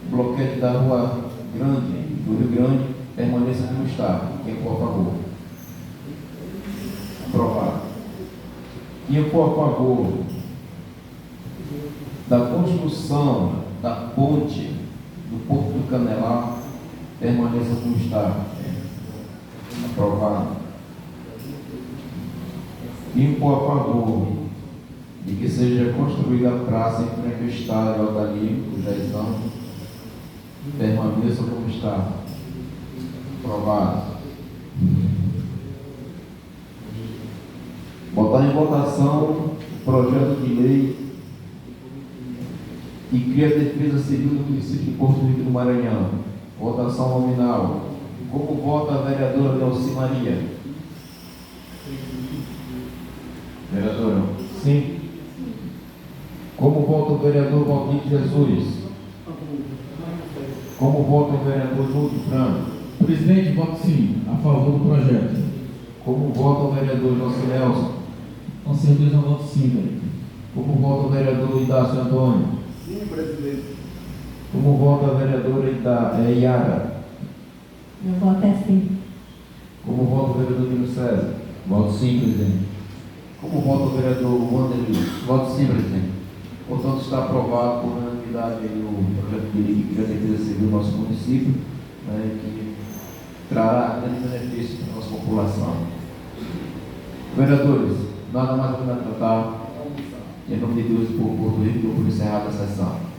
bloquete da Rua Grande, do Rio Grande, permaneça como está. Quem for a favor? Aprovado. Quem for a favor da construção da ponte do Porto do Canelar, permaneça como está. Aprovado. Quem for a favor de que seja construída a praça em frente ao estádio Algalino, Jaizão, permaneça como está. Aprovado. Botar em votação o projeto de lei que cria a defesa civil do município de Porto Rico do Maranhão. Votação nominal. Como vota a vereadora Delci Maria? Vereadora? Sim. Como vota o vereador Valdir Jesus? Como vota o vereador Lúcio Franco? Presidente, voto sim, a favor do projeto. Como vota o vereador José Nelson? Com certeza eu voto sim, velho. Como vota o vereador Idácio Antônio? Sim, presidente. Como vota a vereadora Iara? Meu voto é sim. Como vota o vereador Nilo César? Voto sim, presidente. Como vota o vereador Wanderley? Voto sim, presidente. Portanto, está aprovado por unanimidade o projeto de lei que já defesa civil do nosso município, né, que trará grande benefício para a nossa população. Vereadores, nada mais para tratar. Em nome de Deus, por Porto Rico, eu vou encerrar a sessão.